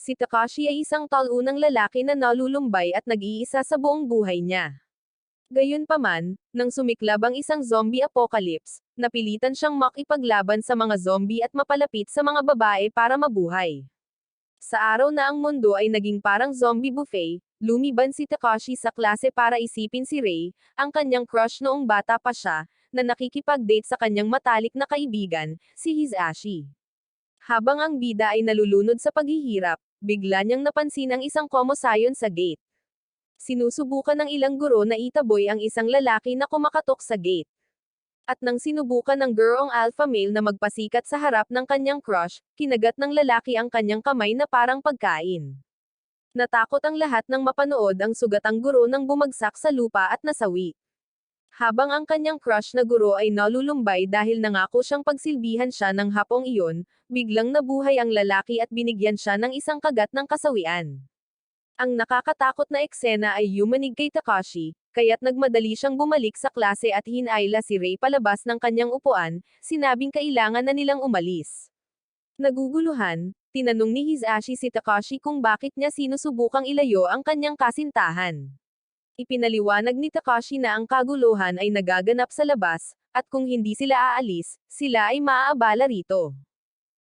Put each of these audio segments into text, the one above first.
Si Takashi ay isang talunang lalaki na nalulumbay at nag-iisa sa buong buhay niya. Gayunpaman, nang sumiklab ang isang zombie apocalypse, napilitan siyang makipaglaban sa mga zombie at mapalapit sa mga babae para mabuhay. Sa araw na ang mundo ay naging parang zombie buffet, lumiban si Takashi sa klase para isipin si Rei, ang kanyang crush noong bata pa siya, na nakikipag-date sa kanyang matalik na kaibigan, si Hisashi. Habang ang bida ay nalulunod sa paghihirap, bigla niyang napansin ang isang komosayon sa gate. Sinusubukan ng ilang guro na itaboy ang isang lalaki na kumakatok sa gate. At nang sinubukan ng gurong alpha male na magpasikat sa harap ng kanyang crush, kinagat ng lalaki ang kanyang kamay na parang pagkain. Natakot ang lahat nang mapanood ang sugatang guro nang bumagsak sa lupa at nasawi. Habang ang kanyang crush na guro ay nalulumbay dahil nangako siyang pagsilbihan siya ng hapong iyon, biglang nabuhay ang lalaki at binigyan siya ng isang kagat ng kasawian. Ang nakakatakot na eksena ay yumanig kay Takashi, kaya't nagmadali siyang bumalik sa klase at hinayla si Rei palabas ng kanyang upuan, sinabing kailangan na nilang umalis. Naguguluhan, tinanong ni Hisashi si Takashi kung bakit niya sinusubukang ilayo ang kanyang kasintahan. Ipinaliwanag ni Takashi na ang kaguluhan ay nagaganap sa labas, at kung hindi sila aalis, sila ay maaabala rito.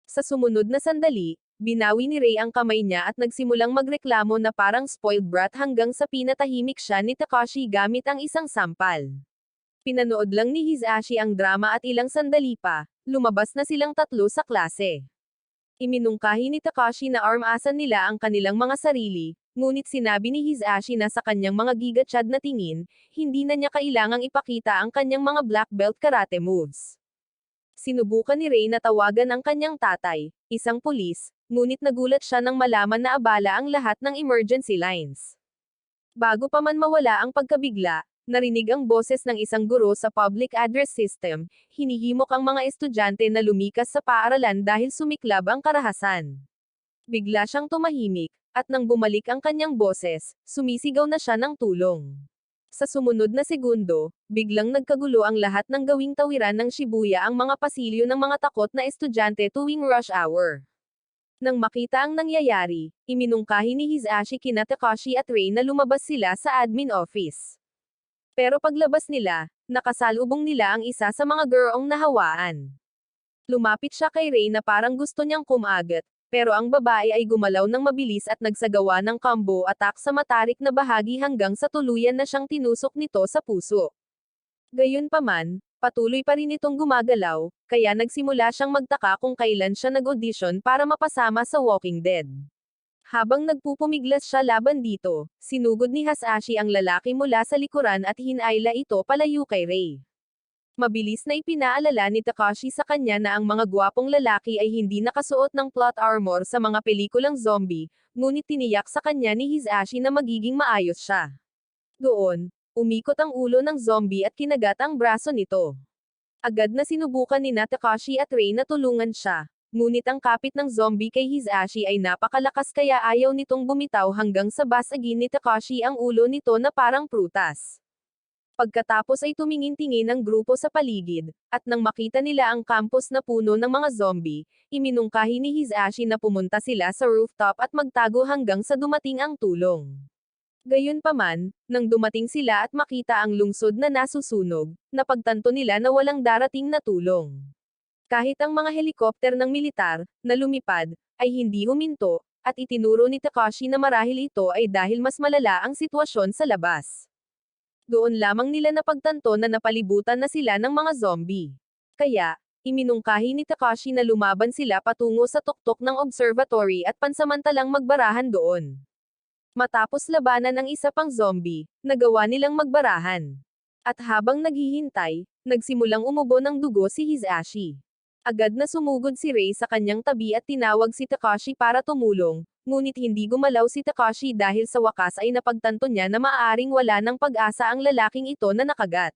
Sa sumunod na sandali, binawi ni Rei ang kamay niya at nagsimulang magreklamo na parang spoiled brat hanggang sa pinatahimik siya ni Takashi gamit ang isang sampal. Pinanood lang ni Hisashi ang drama at ilang sandali pa, lumabas na silang tatlo sa klase. Iminungkahi ni Takashi na armasan nila ang kanilang mga sarili, ngunit sinabi ni Hisashi na sa kanyang mga gigatsyad na tingin, hindi na niya kailangang ipakita ang kanyang mga black belt karate moves. Sinubukan ni Rei na tawagan ang kanyang tatay, isang pulis, ngunit nagulat siya nang malaman na abala ang lahat ng emergency lines. Bago pa man mawala ang pagkabigla, narinig ang boses ng isang guro sa public address system, hinihimok ang mga estudyante na lumikas sa paaralan dahil sumiklab ang karahasan. Bigla siyang tumahimik, at nang bumalik ang kanyang boses, sumisigaw na siya ng tulong. Sa sumunod na segundo, biglang nagkagulo ang lahat ng gawing tawiran ng Shibuya ang mga pasilyo ng mga takot na estudyante tuwing rush hour. Nang makita ang nangyayari, iminungkahi ni Hisashi kina Takashi at Rei na lumabas sila sa admin office. Pero paglabas nila, nakasalubong nila ang isa sa mga gurong nahawaan. Lumapit siya kay Rei na parang gusto niyang kumagat, pero ang babae ay gumalaw ng mabilis at nagsagawa ng combo attack sa matarik na bahagi hanggang sa tuluyan na siyang tinusok nito sa puso. Gayunpaman, patuloy pa rin itong gumagalaw, kaya nagsimula siyang magtaka kung kailan siya nag-audition para mapasama sa Walking Dead. Habang nagpupumiglas siya laban dito, sinugod ni Hisashi ang lalaki mula sa likuran at hinayla ito palayo kay Rei. Mabilis na ipinaalala ni Takashi sa kanya na ang mga gwapong lalaki ay hindi nakasuot ng plot armor sa mga pelikulang zombie, ngunit tiniyak sa kanya ni Hisashi na magiging maayos siya. Doon, umikot ang ulo ng zombie at kinagat ang braso nito. Agad na sinubukan ni Takashi at Rei na tulungan siya, ngunit ang kapit ng zombie kay Hisashi ay napakalakas kaya ayaw nitong bumitaw hanggang sa basagin ni Takashi ang ulo nito na parang prutas. Pagkatapos ay tumingin-tingin ang grupo sa paligid, at nang makita nila ang campus na puno ng mga zombie, iminungkahi ni Hisashi na pumunta sila sa rooftop at magtago hanggang sa dumating ang tulong. Gayunpaman, nang dumating sila at makita ang lungsod na nasusunog, napagtanto nila na walang darating na tulong. Kahit ang mga helikopter ng militar, na lumipad, ay hindi huminto, at itinuro ni Takashi na marahil ito ay dahil mas malala ang sitwasyon sa labas. Doon lamang nila napagtanto na napalibutan na sila ng mga zombie. Kaya, iminungkahi ni Takashi na lumaban sila patungo sa tuktok ng observatory at pansamantalang magbarahan doon. Matapos labanan ang isa pang zombie, nagawa nilang magbarahan. At habang naghihintay, nagsimulang umubo ng dugo si Hisashi. Agad na sumugod si Rei sa kanyang tabi at tinawag si Takashi para tumulong, ngunit hindi gumalaw si Takashi dahil sa wakas ay napagtanto niya na maaaring wala ng pag-asa ang lalaking ito na nakagat.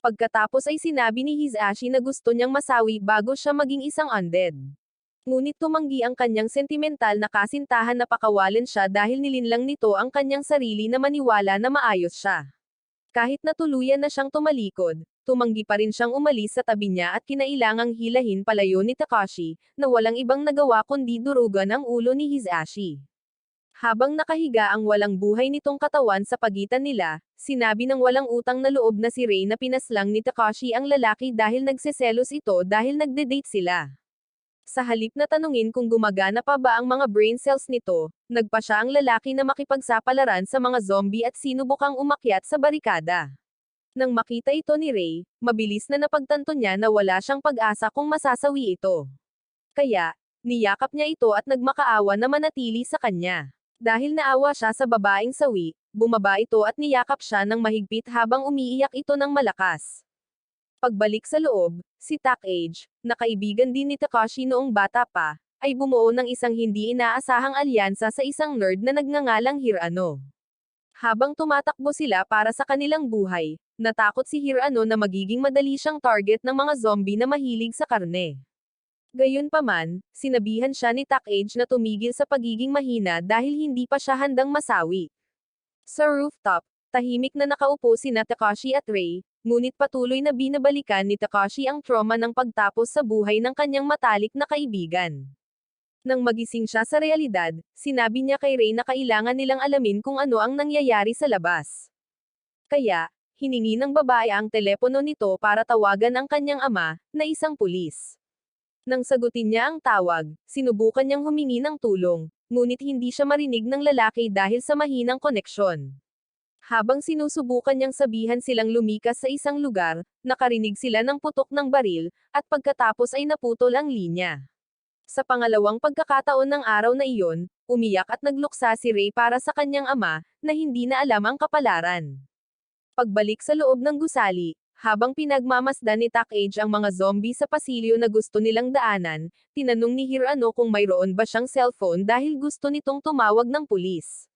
Pagkatapos ay sinabi ni Hisashi na gusto niyang masawi bago siya maging isang undead. Ngunit tumanggi ang kanyang sentimental na kasintahan na pakawalan siya dahil nilinlang nito ang kanyang sarili na maniwala na maayos siya. Kahit na tuluyan na siyang tumalikod, tumanggi pa rin siyang umalis sa tabi niya at kinailangang hilahin palayo ni Takashi, na walang ibang nagawa kundi durugan ang ulo ni Hisashi. Habang nakahiga ang walang buhay nitong katawan sa pagitan nila, sinabi ng walang utang na loob na si Rei na pinaslang ni Takashi ang lalaki dahil nagseselos ito dahil nagde-date sila. Sa halip na tanungin kung gumagana pa ba ang mga brain cells nito, nagpa siya ang lalaki na makipagsapalaran sa mga zombie at sinubukang umakyat sa barikada. Nang makita ito ni Rei, mabilis na napagtanto niya na wala siyang pag-asa kung masasawi ito. Kaya, niyakap niya ito at nagmakaawa na manatili sa kanya. Dahil naawa siya sa babaeng sawi, bumaba ito at niyakap siya ng mahigpit habang umiiyak ito ng malakas. Pagbalik sa loob, si Takage, na kaibigan din ni Takashi noong bata pa, ay bumuo ng isang hindi inaasahang alyansa sa isang nerd na nagngangalang Hirano. Habang tumatakbo sila para sa kanilang buhay, natakot si Hirano na magiging madali siyang target ng mga zombie na mahilig sa karne. Gayunpaman, sinabihan siya ni Takage na tumigil sa pagiging mahina dahil hindi pa siya handang masawi. Sa rooftop, tahimik na nakaupo sina Takashi at Rei, ngunit patuloy na binabalikan ni Takashi ang trauma ng pagtapos sa buhay ng kanyang matalik na kaibigan. Nang magising siya sa realidad, sinabi niya kay Rei na kailangan nilang alamin kung ano ang nangyayari sa labas. Kaya, hiningi ng babae ang telepono nito para tawagan ang kanyang ama, na isang pulis. Nang sagutin niya ang tawag, sinubukan niyang humingi ng tulong, ngunit hindi siya marinig ng lalaki dahil sa mahinang koneksyon. Habang sinusubukan niyang sabihan silang lumikas sa isang lugar, nakarinig sila ng putok ng baril, at pagkatapos ay naputol ang linya. Sa pangalawang pagkakataon ng araw na iyon, umiyak at nagluksa si Rei para sa kanyang ama, na hindi na alam ang kapalaran. Pagbalik sa loob ng gusali, habang pinagmamasdan ni Takage ang mga zombie sa pasilyo na gusto nilang daanan, tinanong ni Hirano kung mayroon ba siyang cellphone dahil gusto nitong tumawag ng pulis.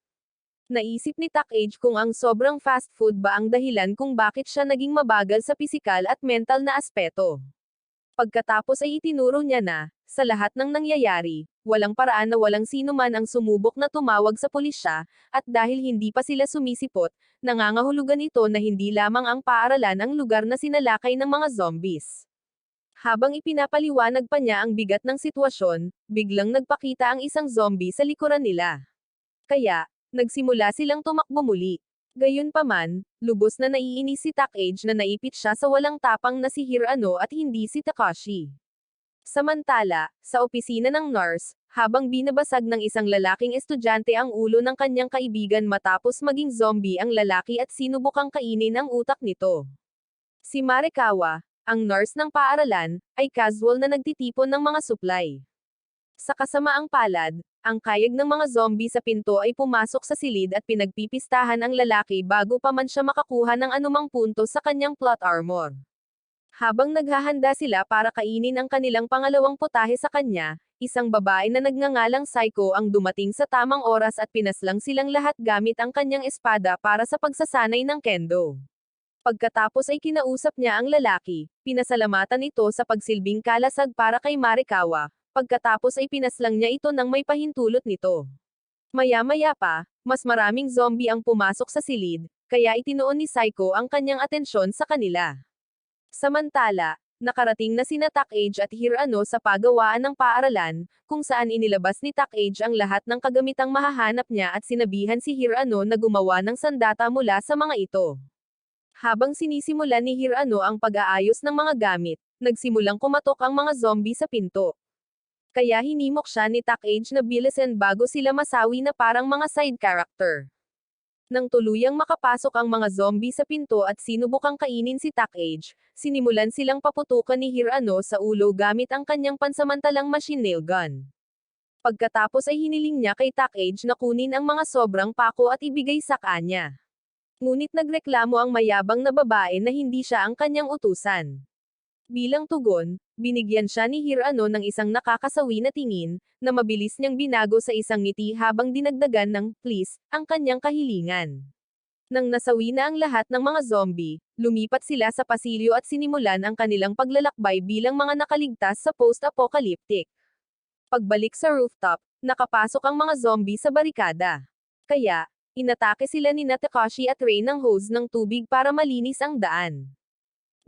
Naisip ni Takage kung ang sobrang fast food ba ang dahilan kung bakit siya naging mabagal sa pisikal at mental na aspeto. Pagkatapos ay itinuro niya na, sa lahat ng nangyayari, walang paraan na walang sino man ang sumubok na tumawag sa pulisya, at dahil hindi pa sila sumisipot, nangangahulugan ito na hindi lamang ang paaralan ang lugar na sinalakay ng mga zombies. Habang ipinapaliwanag pa niya ang bigat ng sitwasyon, biglang nagpakita ang isang zombie sa likuran nila. Kaya, nagsimula silang tumakbo muli. Gayunpaman, lubos na naiinis si Takage na naipit siya sa walang tapang na si Hirano at hindi si Takashi. Samantala, sa opisina ng nurse, habang binabasag ng isang lalaking estudyante ang ulo ng kanyang kaibigan matapos maging zombie ang lalaki at sinubukang kainin ang utak nito. Si Marikawa, ang nurse ng paaralan, ay casual na nagtitipon ng mga supply. Sa kasamaang palad, ang kayag ng mga zombie sa pinto ay pumasok sa silid at pinagpipistahan ang lalaki bago pa man siya makakuha ng anumang punto sa kanyang plot armor. Habang naghahanda sila para kainin ang kanilang pangalawang putahe sa kanya, isang babae na nagngangalang Psycho ang dumating sa tamang oras at pinaslang silang lahat gamit ang kanyang espada para sa pagsasanay ng kendo. Pagkatapos ay kinausap niya ang lalaki, pinasalamatan ito sa pagsilbing kalasag para kay Marikawa. Pagkatapos ay pinaslang niya ito nang may pahintulot nito. Maya-maya pa, mas maraming zombie ang pumasok sa silid, kaya itinoon ni Psycho ang kanyang atensyon sa kanila. Samantala, nakarating na sina Takage at Hirano sa pagawaan ng paaralan, kung saan inilabas ni Takage ang lahat ng kagamitang mahahanap niya at sinabihan si Hirano na gumawa ng sandata mula sa mga ito. Habang sinisimulan ni Hirano ang pag-aayos ng mga gamit, nagsimulang kumatok ang mga zombie sa pinto. Kaya hinimok siya ni Takage na bilisan bago sila masawi na parang mga side character. Nang tuluyang makapasok ang mga zombie sa pinto at sinubukang kainin si Takage, sinimulan silang paputukan ni Hirano sa ulo gamit ang kanyang pansamantalang machine nail gun. Pagkatapos ay hiniling niya kay Takage na kunin ang mga sobrang pako at ibigay sa kanya. Ngunit nagreklamo ang mayabang na babae na hindi siya ang kanyang utusan. Bilang tugon, binigyan siya ni Hirano ng isang nakakasawi na tingin, na mabilis niyang binago sa isang ngiti habang dinagdagan ng "please" ang kanyang kahilingan. Nang nasawi na ang lahat ng mga zombie, lumipat sila sa pasilyo at sinimulan ang kanilang paglalakbay bilang mga nakaligtas sa post-apocalyptic. Pagbalik sa rooftop, nakapasok ang mga zombie sa barikada. Kaya, inatake sila ni Takashi at Rei ng hose ng tubig para malinis ang daan.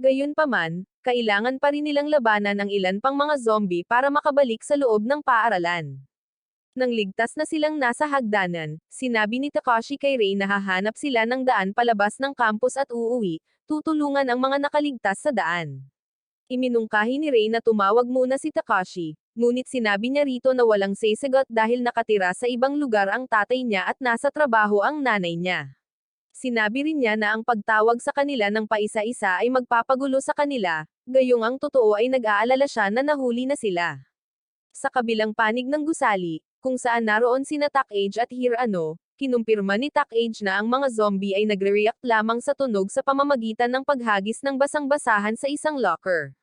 Gayunpaman, kailangan pa rin nilang labanan ang ilan pang mga zombie para makabalik sa loob ng paaralan. Nang ligtas na silang nasa hagdanan, sinabi ni Takashi kay Rei na hahanap sila ng daan palabas ng campus at uuwi, tutulungan ang mga nakaligtas sa daan. Iminungkahi ni Rei na tumawag muna si Takashi, ngunit sinabi niya rito na walang sasagot dahil nakatira sa ibang lugar ang tatay niya at nasa trabaho ang nanay niya. Sinabi rin niya na ang pagtawag sa kanila ng paisa-isa ay magpapagulo sa kanila, gayong ang totoo ay nag-aalala siya na nahuli na sila. Sa kabilang panig ng gusali, kung saan naroon sina Takage at Hirano, kinumpirma ni Takage na ang mga zombie ay nagre-react lamang sa tunog sa pamamagitan ng paghagis ng basang-basahan sa isang locker.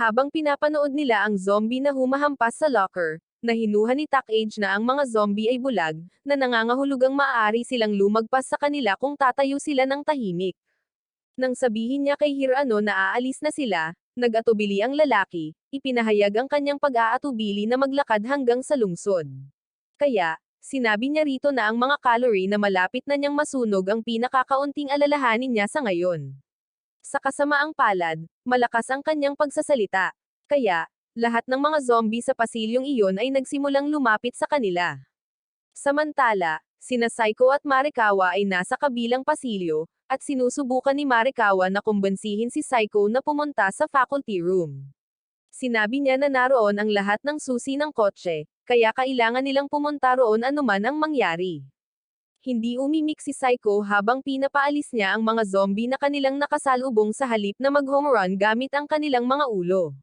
Habang pinapanood nila ang zombie na humahampas sa locker, nahinuha ni Takage na ang mga zombie ay bulag, na nangangahulugang maaari silang lumagpas sa kanila kung tatayo sila ng tahimik. Nang sabihin niya kay Hirano na aalis na sila, nag-atubili ang lalaki, ipinahayag ang kanyang pag-aatubili na maglakad hanggang sa lungsod. Kaya, sinabi niya rito na ang mga calorie na malapit na niyang masunog ang pinakakaunting alalahanin niya sa ngayon. Sa kasamaang palad, malakas ang kanyang pagsasalita. Kaya, lahat ng mga zombie sa pasilyong iyon ay nagsimulang lumapit sa kanila. Samantala, sina Saiko at Marikawa ay nasa kabilang pasilyo, at sinusubukan ni Marikawa na kumbensihin si Saiko na pumunta sa faculty room. Sinabi niya na naroon ang lahat ng susi ng kotse, kaya kailangan nilang pumunta roon anuman ang mangyari. Hindi umimik si Saiko habang pinapaalis niya ang mga zombie na kanilang nakasalubong sa halip na mag-home run gamit ang kanilang mga ulo.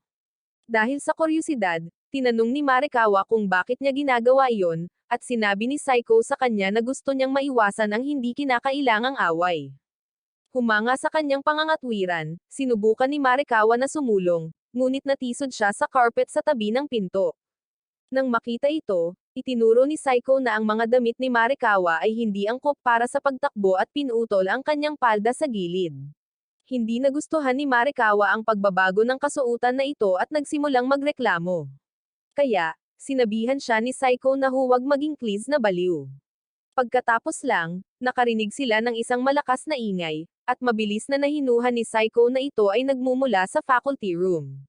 Dahil sa kuryosidad, tinanong ni Marikawa kung bakit niya ginagawa iyon, at sinabi ni Saiko sa kanya na gusto niyang maiwasan ang hindi kinakailangang away. Humanga sa kanyang pangangatwiran, sinubukan ni Marikawa na sumulong, ngunit natisod siya sa carpet sa tabi ng pinto. Nang makita ito, itinuro ni Saiko na ang mga damit ni Marikawa ay hindi angkop para sa pagtakbo at pinutol ang kanyang palda sa gilid. Hindi nagustuhan ni Marikawa ang pagbabago ng kasuotan na ito at nagsimulang magreklamo. Kaya, sinabihan siya ni Saiko na huwag maging please na baliw. Pagkatapos lang, nakarinig sila ng isang malakas na ingay, at mabilis na nahinuha ni Saiko na ito ay nagmumula sa faculty room.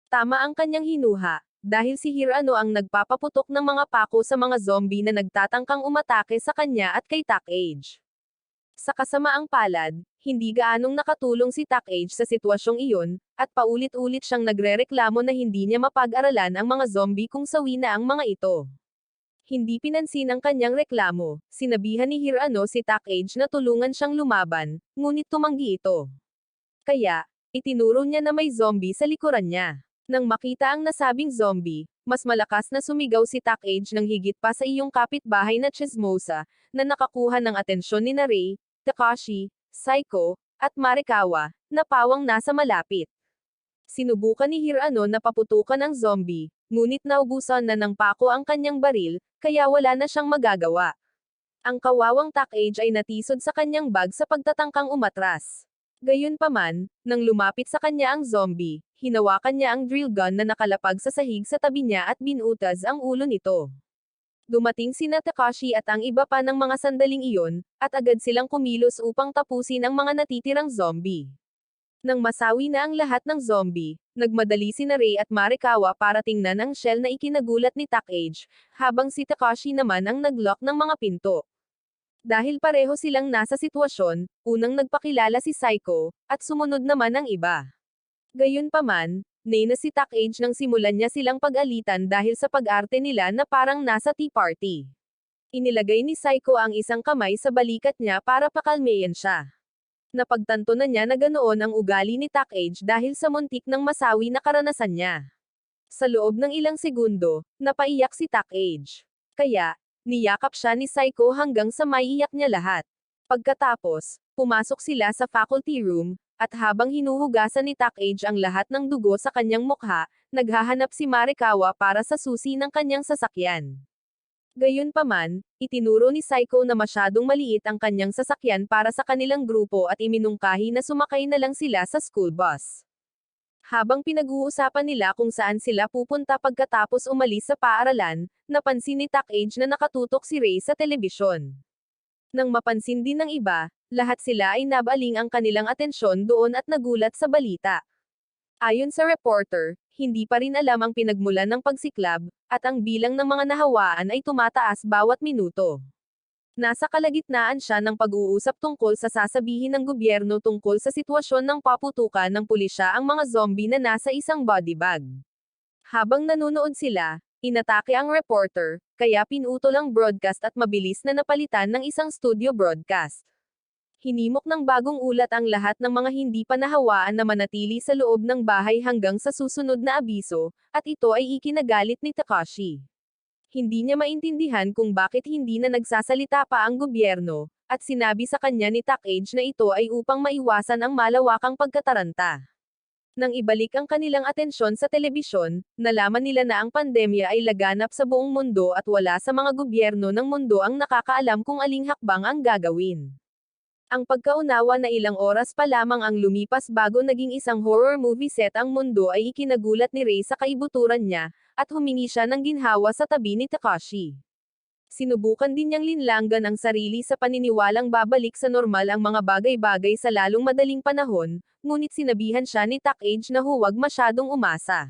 Tama ang kanyang hinuha, dahil si Hirano ang nagpapaputok ng mga pako sa mga zombie na nagtatangkang umatake sa kanya at kay Takage. Sa kasamaang palad, hindi gaanong nakatulong si Takage sa sitwasyong iyon, at paulit-ulit siyang nagrereklamo na hindi niya mapag-aralan ang mga zombie kung sawi na ang mga ito. Hindi pinansin ang kanyang reklamo, sinabihan ni Hirano si Takage na tulungan siyang lumaban, ngunit tumanggi ito. Kaya, itinuro niya na may zombie sa likuran niya. Nang makita ang nasabing zombie, mas malakas na sumigaw si Takage ng higit pa sa iyong kapitbahay na Chismosa, na nakakuha ng atensyon ni Rei, Takashi, Saiko, at Marikawa, na pawang nasa malapit. Sinubukan ni Hirano na paputukan ang zombie, ngunit naubusan na ng pako ang kanyang baril, kaya wala na siyang magagawa. Ang kawawang Takage ay natisod sa kanyang bag sa pagtatangkang umatras. Gayunpaman, nang lumapit sa kanya ang zombie, hinawakan niya ang drill gun na nakalapag sa sahig sa tabi niya at binutas ang ulo nito. Dumating sina Takashi at ang iba pa ng mga sandaling iyon, at agad silang kumilos upang tapusin ang mga natitirang zombie. Nang masawi na ang lahat ng zombie, nagmadali sina Rei at Marikawa para tingnan ang shell na ikinagulat ni Takage, habang si Takashi naman ang naglock ng mga pinto. Dahil pareho silang nasa sitwasyon, unang nagpakilala si Saiko, at sumunod naman ang iba. Gayunpaman, na si Takage nang simulan niya silang pag-alitan dahil sa pag-arte nila na parang nasa tea party. Inilagay ni Saiko ang isang kamay sa balikat niya para pakalmeyan siya. Napagtanto na niya na ganoon ang ugali ni Takage dahil sa muntik ng masawi na karanasan niya. Sa loob ng ilang segundo, napaiyak si Takage. Kaya, niyakap siya ni Saiko hanggang sa maiiyak niya lahat. Pagkatapos, pumasok sila sa faculty room, at habang hinuhugasan ni Takage ang lahat ng dugo sa kanyang mukha, naghahanap si Marikawa para sa susi ng kanyang sasakyan. Gayunpaman, itinuro ni Saiko na masyadong maliit ang kanyang sasakyan para sa kanilang grupo at iminungkahi na sumakay na lang sila sa school bus. Habang pinag-uusapan nila kung saan sila pupunta pagkatapos umalis sa paaralan, napansin ni Takage na nakatutok si Rei sa telebisyon. Nang mapansin din ng iba, lahat sila ay nabaling ang kanilang atensyon doon at nagulat sa balita. Ayon sa reporter, hindi pa rin alam ang pinagmulan ng pagsiklab, at ang bilang ng mga nahawaan ay tumataas bawat minuto. Nasa kalagitnaan siya ng pag-uusap tungkol sa sasabihin ng gobyerno tungkol sa sitwasyon ng paputukan ng pulisya ang mga zombie na nasa isang body bag. Habang nanonood sila, inatake ang reporter, kaya pinutol ang broadcast at mabilis na napalitan ng isang studio broadcast. Hinimok ng bagong ulat ang lahat ng mga hindi pa nahawaan na manatili sa loob ng bahay hanggang sa susunod na abiso, at ito ay ikinagalit ni Takashi. Hindi niya maintindihan kung bakit hindi na nagsasalita pa ang gobyerno, at sinabi sa kanya ni Takage na ito ay upang maiwasan ang malawakang pagkataranta. Nang ibalik ang kanilang atensyon sa telebisyon, nalaman nila na ang pandemya ay laganap sa buong mundo at wala sa mga gobyerno ng mundo ang nakakaalam kung aling hakbang ang gagawin. Ang pagkaunawa na ilang oras pa lamang ang lumipas bago naging isang horror movie set ang mundo ay ikinagulat ni Rei sa kaibuturan niya, at humingi siya ng ginhawa sa tabi ni Takashi. Sinubukan din niyang linlanggan ang sarili sa paniniwalang babalik sa normal ang mga bagay-bagay sa lalong madaling panahon, ngunit sinabihan siya ni Takage na huwag masyadong umasa.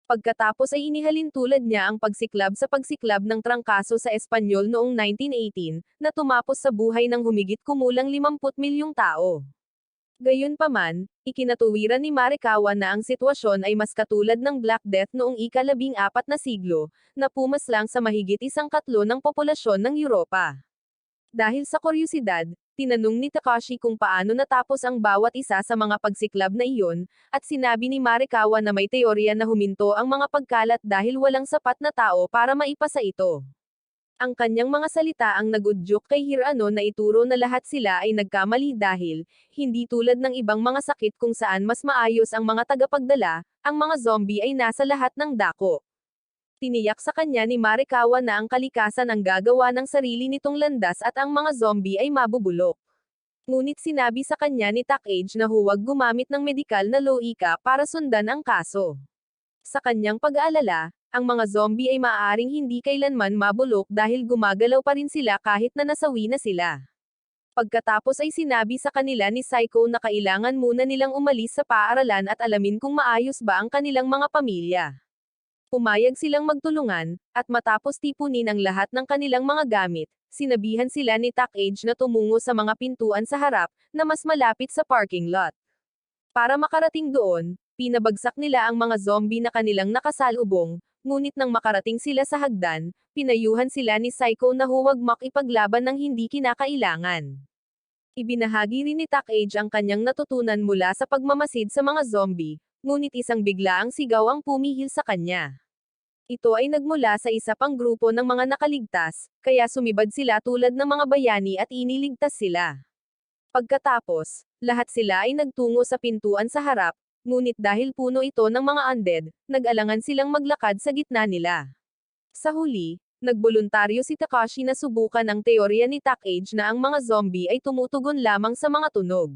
Pagkatapos ay inihalin tulad niya ang pagsiklab sa pagsiklab ng trangkaso sa Espanyol noong 1918, na tumapos sa buhay ng humigit kumulang 50 milyong tao. Gayunpaman, ikinatuwiran ni Marikawa na ang sitwasyon ay mas katulad ng Black Death noong ika-14 na siglo, na pumaslang sa mahigit 1/3 ng populasyon ng Europa. Dahil sa kuryusidad, tinanong ni Takashi kung paano natapos ang bawat isa sa mga pagsiklab na iyon, at sinabi ni Marikawa na may teorya na huminto ang mga pagkalat dahil walang sapat na tao para maipasa ito. Ang kanyang mga salita ang nagudyok kay Hirano na ituro na lahat sila ay nagkamali dahil, hindi tulad ng ibang mga sakit kung saan mas maayos ang mga tagapagdala, ang mga zombie ay nasa lahat ng dako. Tiniyak sa kanya ni Marikawa na ang kalikasan ang gagawa ng sarili nitong landas at ang mga zombie ay mabubulok. Ngunit sinabi sa kanya ni Takage na huwag gumamit ng medikal na loika para sundan ang kaso. Sa kanyang pag-aalala, ang mga zombie ay maaaring hindi kailanman mabulok dahil gumagalaw pa rin sila kahit na nasawi na sila. Pagkatapos ay sinabi sa kanila ni Saiko na kailangan muna nilang umalis sa paaralan at alamin kung maayos ba ang kanilang mga pamilya. Pumayag silang magtulungan, at matapos tipunin ang lahat ng kanilang mga gamit, sinabihan sila ni Takage na tumungo sa mga pintuan sa harap, na mas malapit sa parking lot. Para makarating doon, pinabagsak nila ang mga zombie na kanilang nakasalubong, ngunit nang makarating sila sa hagdan, pinayuhan sila ni Saiko na huwag makipaglaban ng hindi kinakailangan. Ibinahagi rin ni Takage ang kanyang natutunan mula sa pagmamasid sa mga zombie, ngunit isang biglaang sigaw ang pumihil sa kanya. Ito ay nagmula sa isa pang grupo ng mga nakaligtas, kaya sumibad sila tulad ng mga bayani at iniligtas sila. Pagkatapos, lahat sila ay nagtungo sa pintuan sa harap, ngunit dahil puno ito ng mga undead, nag-alangan silang maglakad sa gitna nila. Sa huli, nagboluntaryo si Takashi na subukan ang teorya ni Takage na ang mga zombie ay tumutugon lamang sa mga tunog.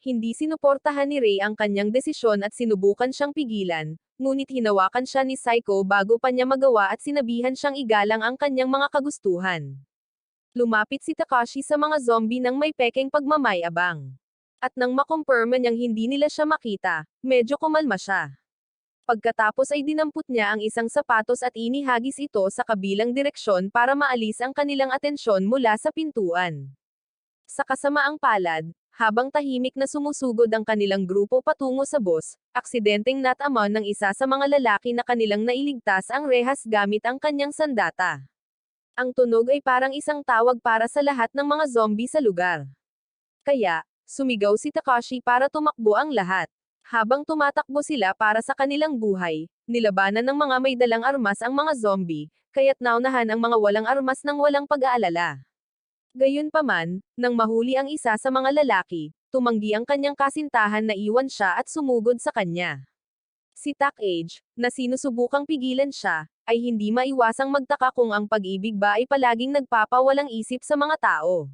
Hindi sinuportahan ni Rei ang kanyang desisyon at sinubukan siyang pigilan, ngunit hinawakan siya ni Saiko bago pa niya magawa at sinabihan siyang igalang ang kanyang mga kagustuhan. Lumapit si Takashi sa mga zombie nang may pekeng pagmamayabang. At nang makumpirma niyang hindi nila siya makita, medyo kumalma siya. Pagkatapos ay dinampot niya ang isang sapatos at inihagis ito sa kabilang direksyon para maalis ang kanilang atensyon mula sa pintuan. Sa kasamaang palad, habang tahimik na sumusugod ang kanilang grupo patungo sa bus, aksidenteng nataman ng isa sa mga lalaki na kanilang nailigtas ang rehas gamit ang kanyang sandata. Ang tunog ay parang isang tawag para sa lahat ng mga zombie sa lugar. Kaya, sumigaw si Takashi para tumakbo ang lahat. Habang tumatakbo sila para sa kanilang buhay, nilabanan ng mga may dalang armas ang mga zombie, kaya't naunahan ang mga walang armas ng walang pag-aalala. Gayunpaman, nang mahuli ang isa sa mga lalaki, tumanggi ang kanyang kasintahan na iwan siya at sumugod sa kanya. Si Takage, na sinusubukang pigilan siya, ay hindi maiwasang magtaka kung ang pag-ibig ba ay palaging nagpapawalang isip sa mga tao.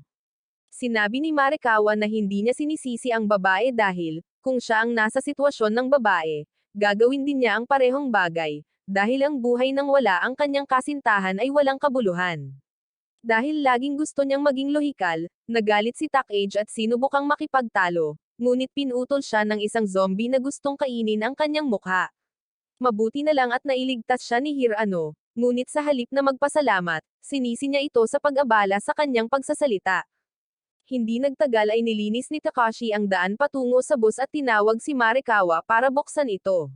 Sinabi ni Marikawa na hindi niya sinisisi ang babae dahil, kung siya ang nasa sitwasyon ng babae, gagawin din niya ang parehong bagay, dahil ang buhay ng wala ang kanyang kasintahan ay walang kabuluhan. Dahil laging gusto niyang maging lohikal, nagalit si Takage at sinubukang makipagtalo, ngunit pinutol siya ng isang zombie na gustong kainin ang kanyang mukha. Mabuti na lang at nailigtas siya ni Hirano, ngunit sa halip na magpasalamat, sinisi niya ito sa pag-abala sa kanyang pagsasalita. Hindi nagtagal ay nilinis ni Takashi ang daan patungo sa bus at tinawag si Marikawa para buksan ito.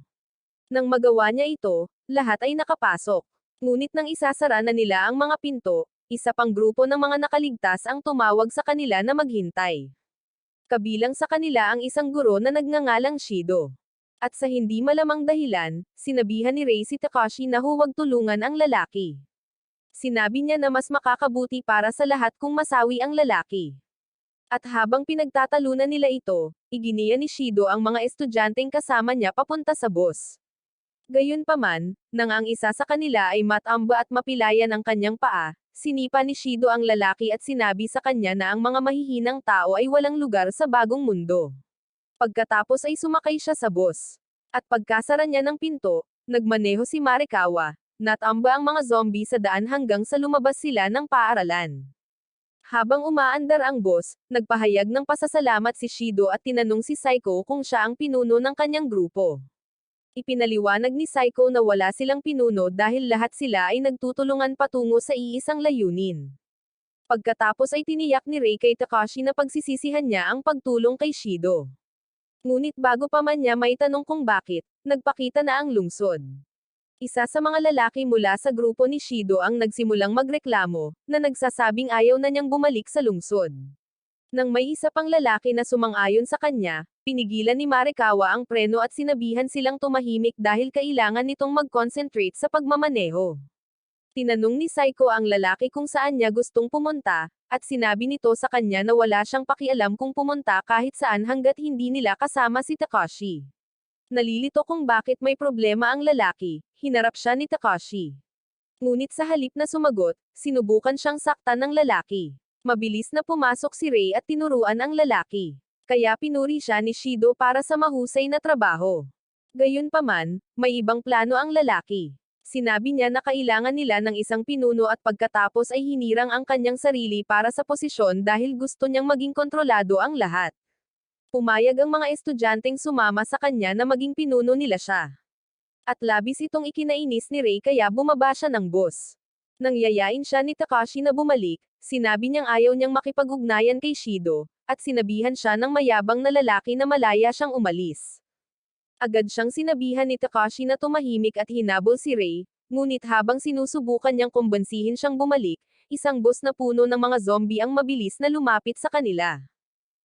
Nang magawa niya ito, lahat ay nakapasok. Ngunit nang isasara na nila ang mga pinto, isa pang grupo ng mga nakaligtas ang tumawag sa kanila na maghintay. Kabilang sa kanila ang isang guro na nagngangalang Shido. At sa hindi malamang dahilan, sinabihan ni Rei si Takashi na huwag tulungan ang lalaki. Sinabi niya na mas makakabuti para sa lahat kung masawi ang lalaki. At habang pinagtatalunan nila ito, iginiya ni Shido ang mga estudyanteng kasama niya papunta sa bus. Gayunpaman, nang ang isa sa kanila ay matamba at mapilayan ang kanyang paa, sinipa ni Shido ang lalaki at sinabi sa kanya na ang mga mahihinang tao ay walang lugar sa bagong mundo. Pagkatapos ay sumakay siya sa bus. At pagkasara niya ng pinto, nagmaneho si Marikawa, natamba ang mga zombie sa daan hanggang sa lumabas sila ng paaralan. Habang umaandar ang bus, nagpahayag ng pasasalamat si Shido at tinanong si Saiko kung siya ang pinuno ng kanyang grupo. Ipinaliwanag ni Saiko na wala silang pinuno dahil lahat sila ay nagtutulungan patungo sa iisang layunin. Pagkatapos ay tiniyak ni Rei kay Takashi na pagsisisihan niya ang pagtulong kay Shido. Ngunit bago pa man niya maitanong kung bakit, nagpakita na ang lungsod. Isa sa mga lalaki mula sa grupo ni Shido ang nagsimulang magreklamo, na nagsasabing ayaw na niyang bumalik sa lungsod. Nang may isa pang lalaki na sumang-ayon sa kanya, pinigilan ni Marikawa ang preno at sinabihan silang tumahimik dahil kailangan nitong mag-concentrate sa pagmamaneho. Tinanong ni Saiko ang lalaki kung saan niya gustong pumunta, at sinabi nito sa kanya na wala siyang pakialam kung pumunta kahit saan hanggat hindi nila kasama si Takashi. Nalilito kung bakit may problema ang lalaki, hinarap siya ni Takashi. Ngunit sa halip na sumagot, sinubukan siyang saktan ng lalaki. Mabilis na pumasok si Rei at tinuruan ang lalaki. Kaya pinuri siya ni Shido para sa mahusay na trabaho. Gayunpaman, may ibang plano ang lalaki. Sinabi niya na kailangan nila ng isang pinuno at pagkatapos ay hinirang ang kanyang sarili para sa posisyon dahil gusto niyang maging kontrolado ang lahat. Pumayag ang mga estudyanteng sumama sa kanya na maging pinuno nila siya. At labis itong ikinainis ni Rei kaya bumaba siya ng bus. Nang yayain siya ni Takashi na bumalik, sinabi niyang ayaw niyang makipag-ugnayan kay Shido, at sinabihan siya ng mayabang na lalaki na malaya siyang umalis. Agad siyang sinabihan ni Takashi na tumahimik at hinabol si Rei, ngunit habang sinusubukan niyang kumbensihin siyang bumalik, isang bus na puno ng mga zombie ang mabilis na lumapit sa kanila.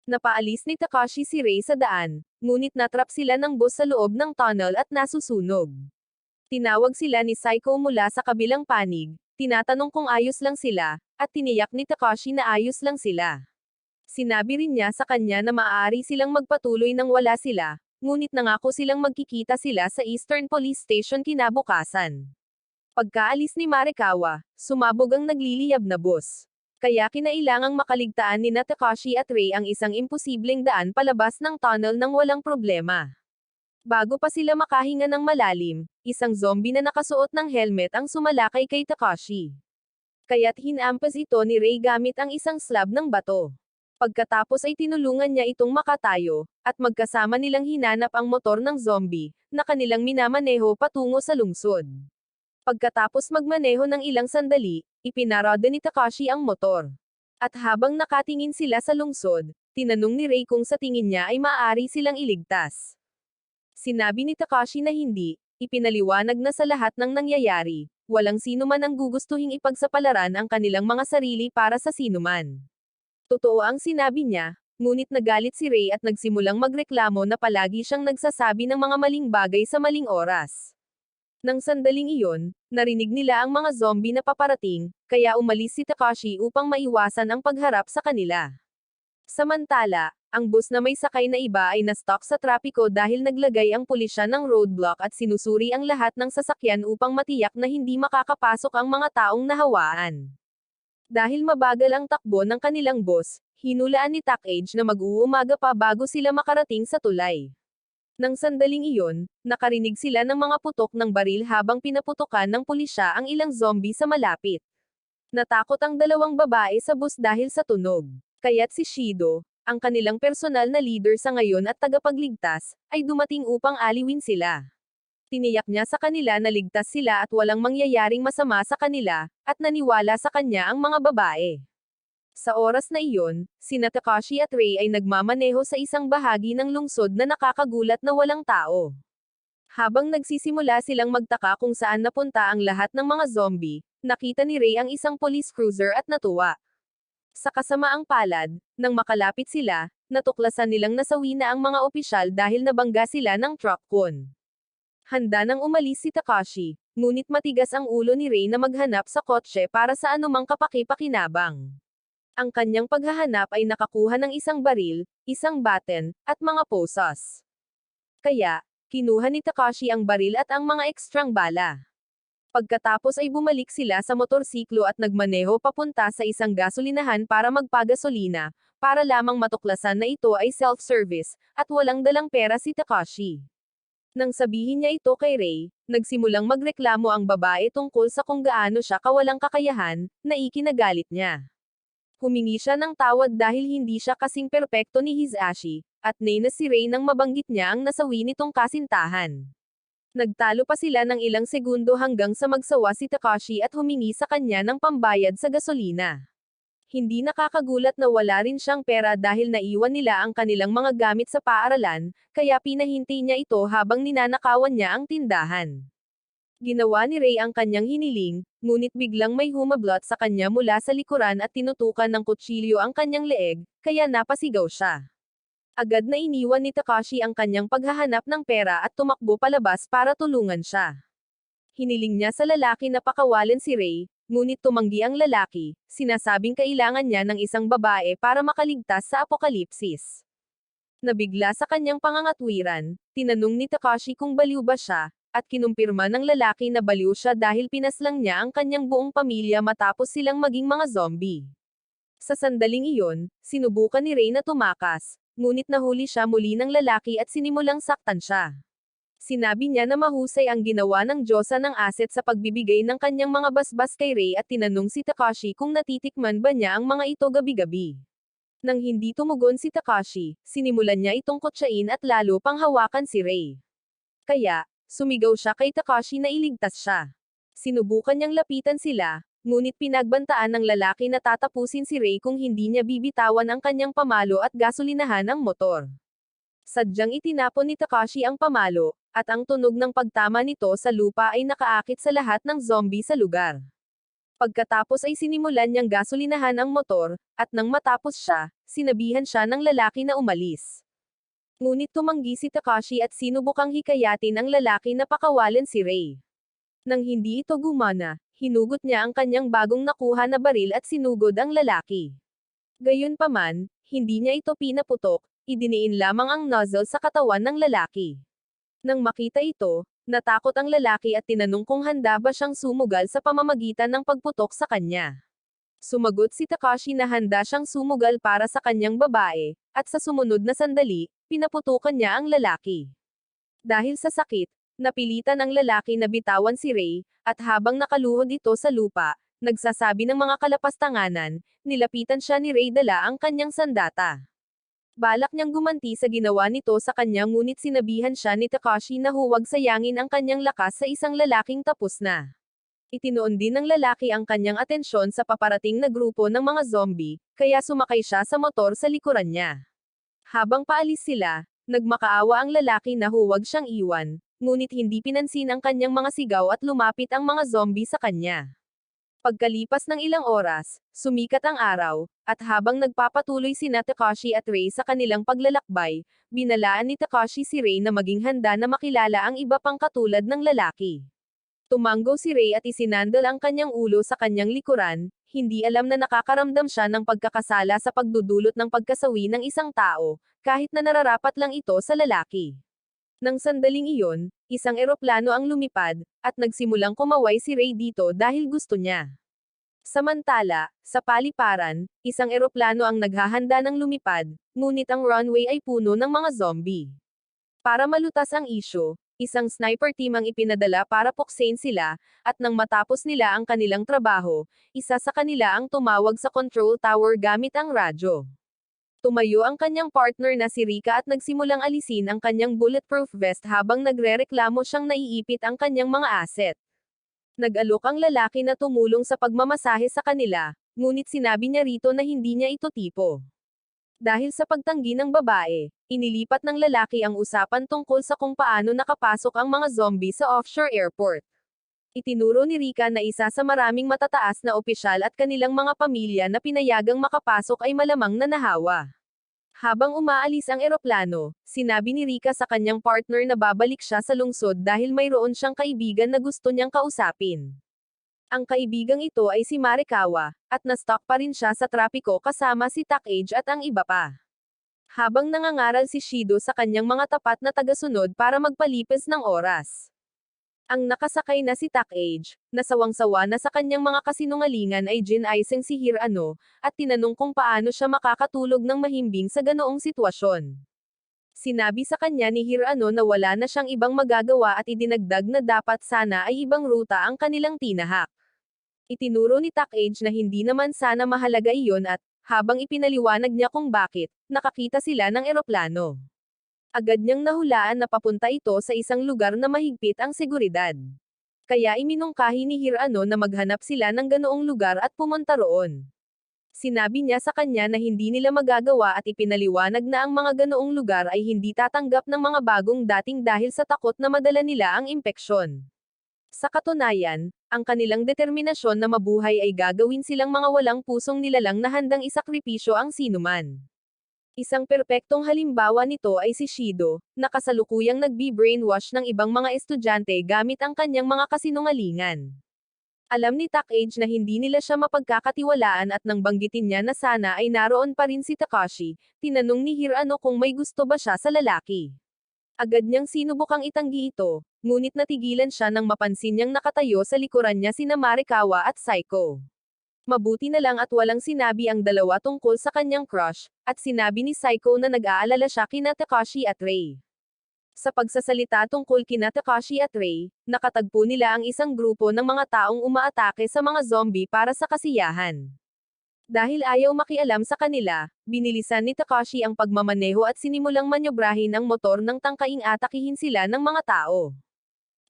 Napaalis ni Takashi si Rei sa daan, ngunit natrap sila ng bus sa loob ng tunnel at nasusunog. Tinawag sila ni Saiko mula sa kabilang panig, tinatanong kung ayos lang sila, at tiniyak ni Takashi na ayos lang sila. Sinabi rin niya sa kanya na maaari silang magpatuloy nang wala sila, ngunit nangako silang magkikita sila sa Eastern Police Station kinabukasan. Pagkaalis ni Marikawa, sumabog ang nagliliyab na bus. Kaya kinailangang makaligtaan ni Takashi at Rei ang isang imposibleng daan palabas ng tunnel nang walang problema. Bago pa sila makahinga ng malalim, isang zombie na nakasuot ng helmet ang sumalakay kay Takashi. Kaya't hinampas ito ni Rei gamit ang isang slab ng bato. Pagkatapos ay tinulungan niya itong makatayo, at magkasama nilang hinanap ang motor ng zombie, na kanilang minamaneho patungo sa lungsod. Pagkatapos magmaneho ng ilang sandali, ipinarada ni Takashi ang motor. At habang nakatingin sila sa lungsod, tinanong ni Rei kung sa tingin niya ay maaari silang iligtas. Sinabi ni Takashi na hindi, ipinaliwanag na sa lahat ng nangyayari, walang sino man ang gugustuhing ipagsapalaran ang kanilang mga sarili para sa sinuman. Totoo ang sinabi niya, ngunit nagalit si Rei at nagsimulang magreklamo na palagi siyang nagsasabi ng mga maling bagay sa maling oras. Nang sandaling iyon, narinig nila ang mga zombie na paparating, kaya umalis si Takashi upang maiwasan ang pagharap sa kanila. Samantala, ang bus na may sakay na iba ay na-stuck sa trapiko dahil naglagay ang pulisya ng roadblock at sinusuri ang lahat ng sasakyan upang matiyak na hindi makakapasok ang mga taong nahawaan. Dahil mabagal ang takbo ng kanilang bus, hinulaan ni Takage na mag-uumaga pa bago sila makarating sa tulay. Nang sandaling iyon, nakarinig sila ng mga putok ng baril habang pinaputukan ng pulisya ang ilang zombie sa malapit. Natakot ang dalawang babae sa bus dahil sa tunog. Kaya't si Shido, ang kanilang personal na leader sa ngayon at tagapagligtas, ay dumating upang aliwin sila. Tiniyak niya sa kanila na ligtas sila at walang mangyayaring masama sa kanila, at naniwala sa kanya ang mga babae. Sa oras na iyon, sina Takashi at Rei ay nagmamaneho sa isang bahagi ng lungsod na nakakagulat na walang tao. Habang nagsisimula silang magtaka kung saan napunta ang lahat ng mga zombie, nakita ni Rei ang isang police cruiser at natuwa. Sa kasamaang palad, nang makalapit sila, natuklasan nilang nasawi na ang mga opisyal dahil nabangga sila ng truck con. Handa nang umalis si Takashi, ngunit matigas ang ulo ni Rei na maghanap sa kotse para sa anumang kapaki-pakinabang. Ang kanyang paghahanap ay nakakuha ng isang baril, isang baton, at mga posas. Kaya, kinuha ni Takashi ang baril at ang mga ekstrang bala. Pagkatapos ay bumalik sila sa motorsiklo at nagmaneho papunta sa isang gasolinahan para magpagasolina, para lamang matuklasan na ito ay self-service, at walang dalang pera si Takashi. Nang sabihin niya ito kay Rei, nagsimulang magreklamo ang babae tungkol sa kung gaano siya kawalang kakayahan, na ikinagalit niya. Humingi siya ng tawad dahil hindi siya kasing perpekto ni Hisashi, at nainis si Rei nang mabanggit niya ang nasawi nitong kasintahan. Nagtalo pa sila ng ilang segundo hanggang sa magsawa si Takashi at humingi sa kanya ng pambayad sa gasolina. Hindi nakakagulat na wala rin siyang pera dahil naiwan nila ang kanilang mga gamit sa paaralan, kaya pinahintay niya ito habang ninanakawan niya ang tindahan. Ginawa ni Rei ang kanyang hiniling, ngunit biglang may humablot sa kanya mula sa likuran at tinutukan ng kutsilyo ang kanyang leeg, kaya napasigaw siya. Agad na iniwan ni Takashi ang kanyang paghahanap ng pera at tumakbo palabas para tulungan siya. Hiniling niya sa lalaki na pakawalan si Rei, ngunit tumanggi ang lalaki, sinasabing kailangan niya ng isang babae para makaligtas sa apokalipsis. Nabigla sa kanyang pangangatwiran, tinanong ni Takashi kung baliw ba siya, at kinumpirma ng lalaki na baliw siya dahil pinaslang niya ang kanyang buong pamilya matapos silang maging mga zombie. Sa sandaling iyon, sinubukan ni Rei na tumakas, ngunit nahuli siya muli ng lalaki at sinimulang saktan siya. Sinabi niya na mahusay ang ginawa ng Diyosa ng aset sa pagbibigay ng kanyang mga basbas kay Rei at tinanong si Takashi kung natitikman ba niya ang mga ito gabi-gabi. Nang hindi tumugon si Takashi, sinimulan niya itong kutsain at lalo pang hawakan si Rei. Kaya, sumigaw siya kay Takashi na iligtas siya. Sinubukan niyang lapitan sila, ngunit pinagbantaan ng lalaki na tatapusin si Rei kung hindi niya bibitawan ang kanyang pamalo at gasolinahan ang motor. Sadyang itinapon ni Takashi ang pamalo, at ang tunog ng pagtama nito sa lupa ay nakaakit sa lahat ng zombie sa lugar. Pagkatapos ay sinimulan niyang gasolinahan ang motor, at nang matapos siya, sinabihan siya ng lalaki na umalis. Ngunit tumanggi si Takashi at sinubukang hikayatin ang lalaki na pakawalan si Rei. Nang hindi ito gumana, hinugot niya ang kanyang bagong nakuha na baril at sinugod ang lalaki. Gayunpaman, hindi niya ito pinaputok, idiniin lamang ang nozzle sa katawan ng lalaki. Nang makita ito, natakot ang lalaki at tinanong kung handa ba siyang sumugal sa pamamagitan ng pagputok sa kanya. Sumagot si Takashi na handa siyang sumugal para sa kanyang babae, at sa sumunod na sandali, pinaputukan niya ang lalaki. Dahil sa sakit, napilitan ang lalaki na bitawan si Rei, at habang nakaluhod ito sa lupa, nagsasabi ng mga kalapastanganan, nilapitan siya ni Rei dala ang kanyang sandata. Balak niyang gumanti sa ginawa nito sa kanya ngunit sinabihan siya ni Takashi na huwag sayangin ang kanyang lakas sa isang lalaking tapos na. Itinoon din ng lalaki ang kanyang atensyon sa paparating na grupo ng mga zombie, kaya sumakay siya sa motor sa likuran niya. Habang paalis sila, nagmakaawa ang lalaki na huwag siyang iwan, ngunit hindi pinansin ang kanyang mga sigaw at lumapit ang mga zombie sa kanya. Pagkalipas ng ilang oras, sumikat ang araw, at habang nagpapatuloy sina Takashi at Rei sa kanilang paglalakbay, binalaan ni Takashi si Rei na maging handa na makilala ang iba pang katulad ng lalaki. Tumanggo si Rei at isinandal ang kanyang ulo sa kanyang likuran, hindi alam na nakakaramdam siya ng pagkakasala sa pagdudulot ng pagkasawi ng isang tao, kahit na nararapat lang ito sa lalaki. Nang sandaling iyon, isang eroplano ang lumipad, at nagsimulang kumaway si Rei dito dahil gusto niya. Samantala, sa paliparan, isang eroplano ang naghahanda ng lumipad, ngunit ang runway ay puno ng mga zombie. Para malutas ang isyu, Isang sniper team ang ipinadala para puksain sila, at nang matapos nila ang kanilang trabaho, isa sa kanila ang tumawag sa control tower gamit ang radyo. Tumayo ang kanyang partner na si Rika at nagsimulang alisin ang kanyang bulletproof vest habang nagrereklamo siyang naiipit ang kanyang mga asset. Nag-alok ang lalaki na tumulong sa pagmamasahe sa kanila, ngunit sinabi niya rito na hindi niya ito tipo. Dahil sa pagtanggi ng babae, inilipat ng lalaki ang usapan tungkol sa kung paano nakapasok ang mga zombie sa offshore airport. Itinuro ni Rika na isa sa maraming matataas na opisyal at kanilang mga pamilya na pinayagang makapasok ay malamang nanahawa. Habang umaalis ang eroplano, sinabi ni Rika sa kanyang partner na babalik siya sa lungsod dahil mayroon siyang kaibigan na gusto niyang kausapin. Ang kaibigang ito ay si Marikawa, at na-stuck pa rin siya sa trapiko kasama si Takage at ang iba pa. Habang nangangaral si Shido sa kanyang mga tapat na tagasunod para magpalipas ng oras. Ang nakasakay na si Takage, nasawang-sawa na sa kanyang mga kasinungalingan ay ginaising si Hirano, at tinanong kung paano siya makakatulog ng mahimbing sa ganoong sitwasyon. Sinabi sa kanya ni Hirano na wala na siyang ibang magagawa at idinagdag na dapat sana ay ibang ruta ang kanilang tinahak. Itinuro ni Takage na hindi naman sana mahalaga iyon at, habang ipinaliwanag niya kung bakit, nakakita sila ng eroplano. Agad niyang nahulaan na papunta ito sa isang lugar na mahigpit ang seguridad. Kaya iminungkahi ni Hirano na maghanap sila ng ganoong lugar at pumunta roon. Sinabi niya sa kanya na hindi nila magagawa at ipinaliwanag na ang mga ganoong lugar ay hindi tatanggap ng mga bagong dating dahil sa takot na madala nila ang impeksyon. Sa katunayan, ang kanilang determinasyon na mabuhay ay gagawin silang mga walang pusong nilalang na handang isakripisyo ang sinuman. Isang perpektong halimbawa nito ay si Shido, na kasalukuyang nagbi-brainwash ng ibang mga estudyante gamit ang kanyang mga kasinungalingan. Alam ni Takage na hindi nila siya mapagkakatiwalaan at nang banggitin niya na sana ay naroon pa rin si Takashi, tinanong ni Hirano kung may gusto ba siya sa lalaki. Agad niyang sinubukang itanggi ito, ngunit natigilan siya nang mapansin niyang nakatayo sa likuran niya sina Marikawa at Saiko. Mabuti na lang at walang sinabi ang dalawa tungkol sa kanyang crush, at sinabi ni Saiko na nag-aalala siya kina Takashi at Rei. Sa pagsasalita tungkol kina Takashi at Rei, nakatagpo nila ang isang grupo ng mga taong umaatake sa mga zombie para sa kasiyahan. Dahil ayaw makialam sa kanila, binilisan ni Takashi ang pagmamaneho at sinimulang manyobrahin ang motor nang tangkaing atakihin sila ng mga tao.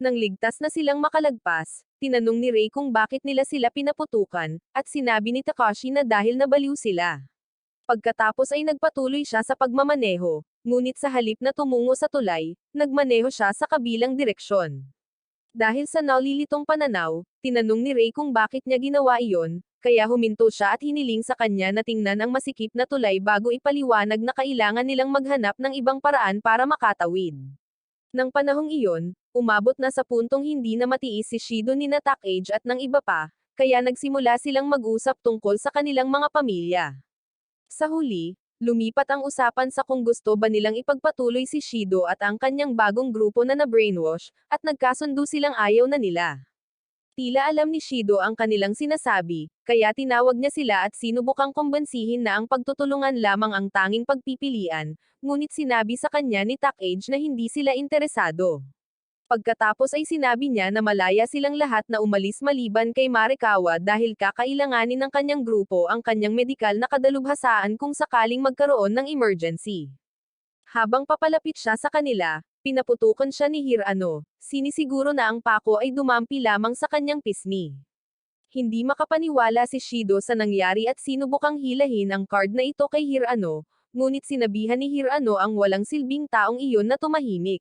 Nang ligtas na silang makalagpas, tinanong ni Rei kung bakit nila sila pinaputukan, at sinabi ni Takashi na dahil nabaliw sila. Pagkatapos ay nagpatuloy siya sa pagmamaneho, ngunit sa halip na tumungo sa tulay, nagmaneho siya sa kabilang direksyon. Dahil sa nalilitong pananaw, tinanong ni Rei kung bakit niya ginawa iyon, kaya huminto siya at hiniling sa kanya na tingnan ang masikip na tulay bago ipaliwanag na kailangan nilang maghanap ng ibang paraan para makatawid. Nang panahong iyon, umabot na sa puntong hindi na matiis si Shido ni Takage at ng iba pa, kaya nagsimula silang mag-usap tungkol sa kanilang mga pamilya. Sa huli, lumipat ang usapan sa kung gusto ba nilang ipagpatuloy si Shido at ang kanyang bagong grupo na na-brainwash, at nagkasundo silang ayaw na nila. Tila alam ni Shido ang kanilang sinasabi, kaya tinawag niya sila at sinubukang kumbansihin na ang pagtutulungan lamang ang tanging pagpipilian, ngunit sinabi sa kanya ni Takage na hindi sila interesado. Pagkatapos ay sinabi niya na malaya silang lahat na umalis maliban kay Marikawa dahil kakailanganin ng kanyang grupo ang kanyang medikal na kadalubhasaan kung sakaling magkaroon ng emergency. Habang papalapit siya sa kanila, pinaputukan siya ni Hirano, sinisiguro na ang pako ay dumampi lamang sa kanyang pisngi. Hindi makapaniwala si Shido sa nangyari at sinubukang hilahin ang card na ito kay Hirano, ngunit sinabihan ni Hirano ang walang silbing taong iyon na tumahimik.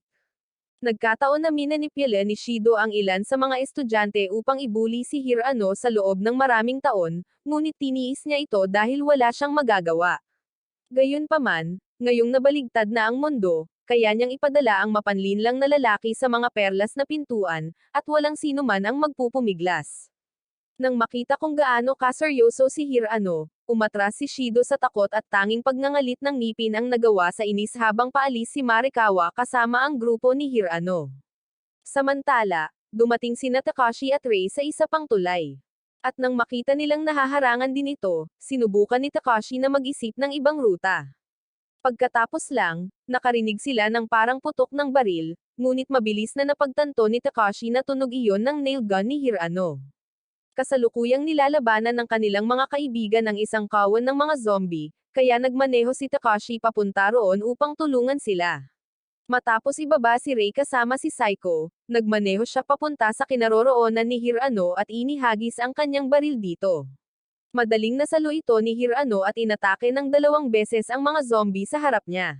Nagkataon na minanipula ni Shido ang ilan sa mga estudyante upang ibuli si Hirano sa loob ng maraming taon, ngunit tiniis niya ito dahil wala siyang magagawa. Gayunpaman, ngayong nabaligtad na ang mundo, kaya niyang ipadala ang mapanlinlang na lalaki sa mga perlas na pintuan, at walang sino man ang magpupumiglas. Nang makita kung gaano kaseryoso si Hirano, umatras si Shido sa takot at tanging pagngangalit ng ngipin ang nagawa sa inis habang paalis si Marikawa kasama ang grupo ni Hirano. Samantala, dumating sina Takashi at Rei sa isa pang tulay. At nang makita nilang nahaharangan din ito, sinubukan ni Takashi na mag-isip ng ibang ruta. Pagkatapos lang, nakarinig sila ng parang putok ng baril, ngunit mabilis na napagtanto ni Takashi na tunog iyon ng nail gun ni Hirano. Kasalukuyang nilalabanan ng kanilang mga kaibigan ang isang kawan ng mga zombie, kaya nagmaneho si Takashi papunta roon upang tulungan sila. Matapos ibaba si Rei kasama si Saiko, nagmaneho siya papunta sa kinaroroonan ni Hirano at inihagis ang kanyang baril dito. Madaling nasalo ito ni Hirano at inatake ng 2 beses ang mga zombie sa harap niya.